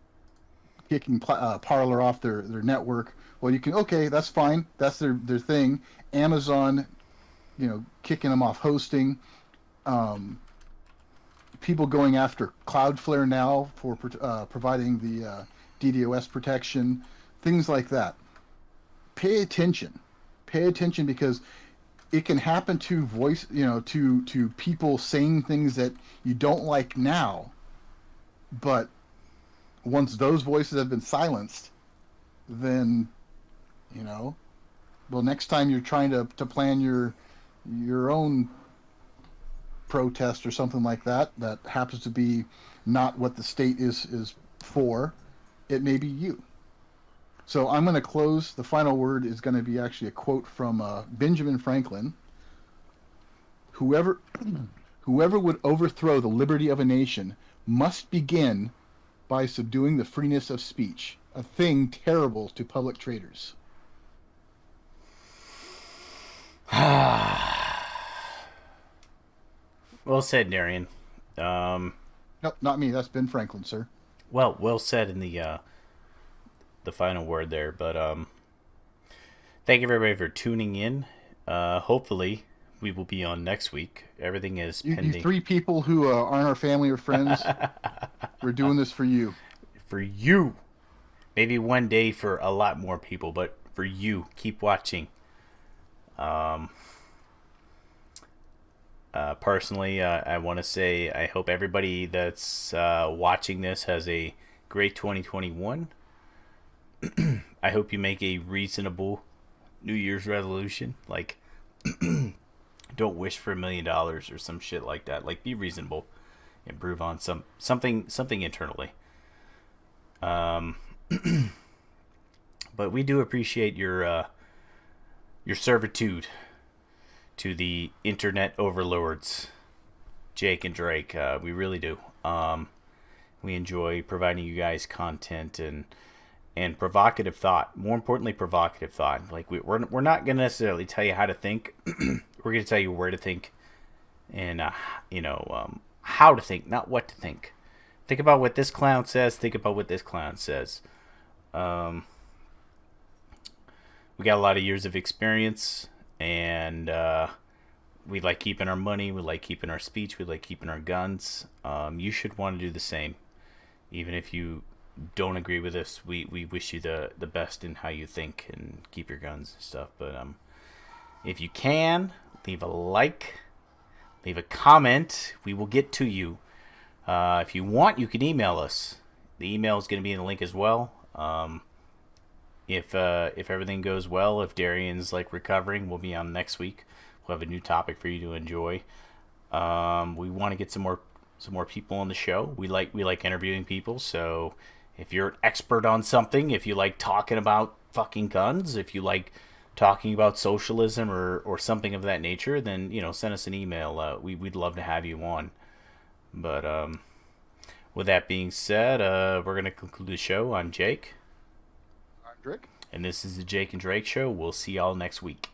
kicking Parler off their network. Well, okay, that's fine. That's their thing. Amazon, kicking them off hosting. People going after Cloudflare now for providing the DDoS protection, things like that. Pay attention because it can happen to to people saying things that you don't like now, but once those voices have been silenced, then, well, next time you're trying to plan your own protest or something like that happens to be not what the state is for, it may be you. So I'm going to close. The final word is going to be actually a quote from Benjamin Franklin. Whoever would overthrow the liberty of a nation must begin by subduing the freeness of speech, a thing terrible to public traitors. Well said, Darian. Nope, not me. That's Ben Franklin, sir. Well said in the final word there. But thank you everybody for tuning in. Hopefully we will be on next week. Everything is pending. You three people who aren't our family or friends, we're doing this for you. For you. Maybe one day for a lot more people, but for you. Keep watching. Personally, I want to say I hope everybody that's watching this has a great 2021. I hope you make a reasonable New Year's resolution. Like, don't wish for $1 million or some shit like that. Like, be reasonable. Improve on something internally. But we do appreciate your servitude to the internet overlords, Jake and Drake. We really do. We enjoy providing you guys content and provocative thought. More importantly, provocative thought. Like we're not gonna necessarily tell you how to think. We're gonna tell you where to think, and how to think, not what to think. Think about what this clown says. Think about what this clown says. We got a lot of years of experience. and we like keeping our money, we like keeping our speech, we like keeping our guns. You should want to do the same. Even if you don't agree with us, we wish you the best in how you think and keep your guns and stuff. But if you can, leave a like, leave a comment. We will get to you. If you want, you can email us. The email is going to be in the link as well. If everything goes well, if Darian's like recovering, we'll be on next week. We'll have a new topic for you to enjoy. We want to get some more people on the show. We like interviewing people. So if you're an expert on something, if you like talking about fucking guns, if you like talking about socialism or something of that nature, then send us an email. We'd love to have you on. But with that being said, we're gonna conclude the show. I'm Jake. I'm Drake. And this is the Jake and Drake Show. We'll see y'all next week.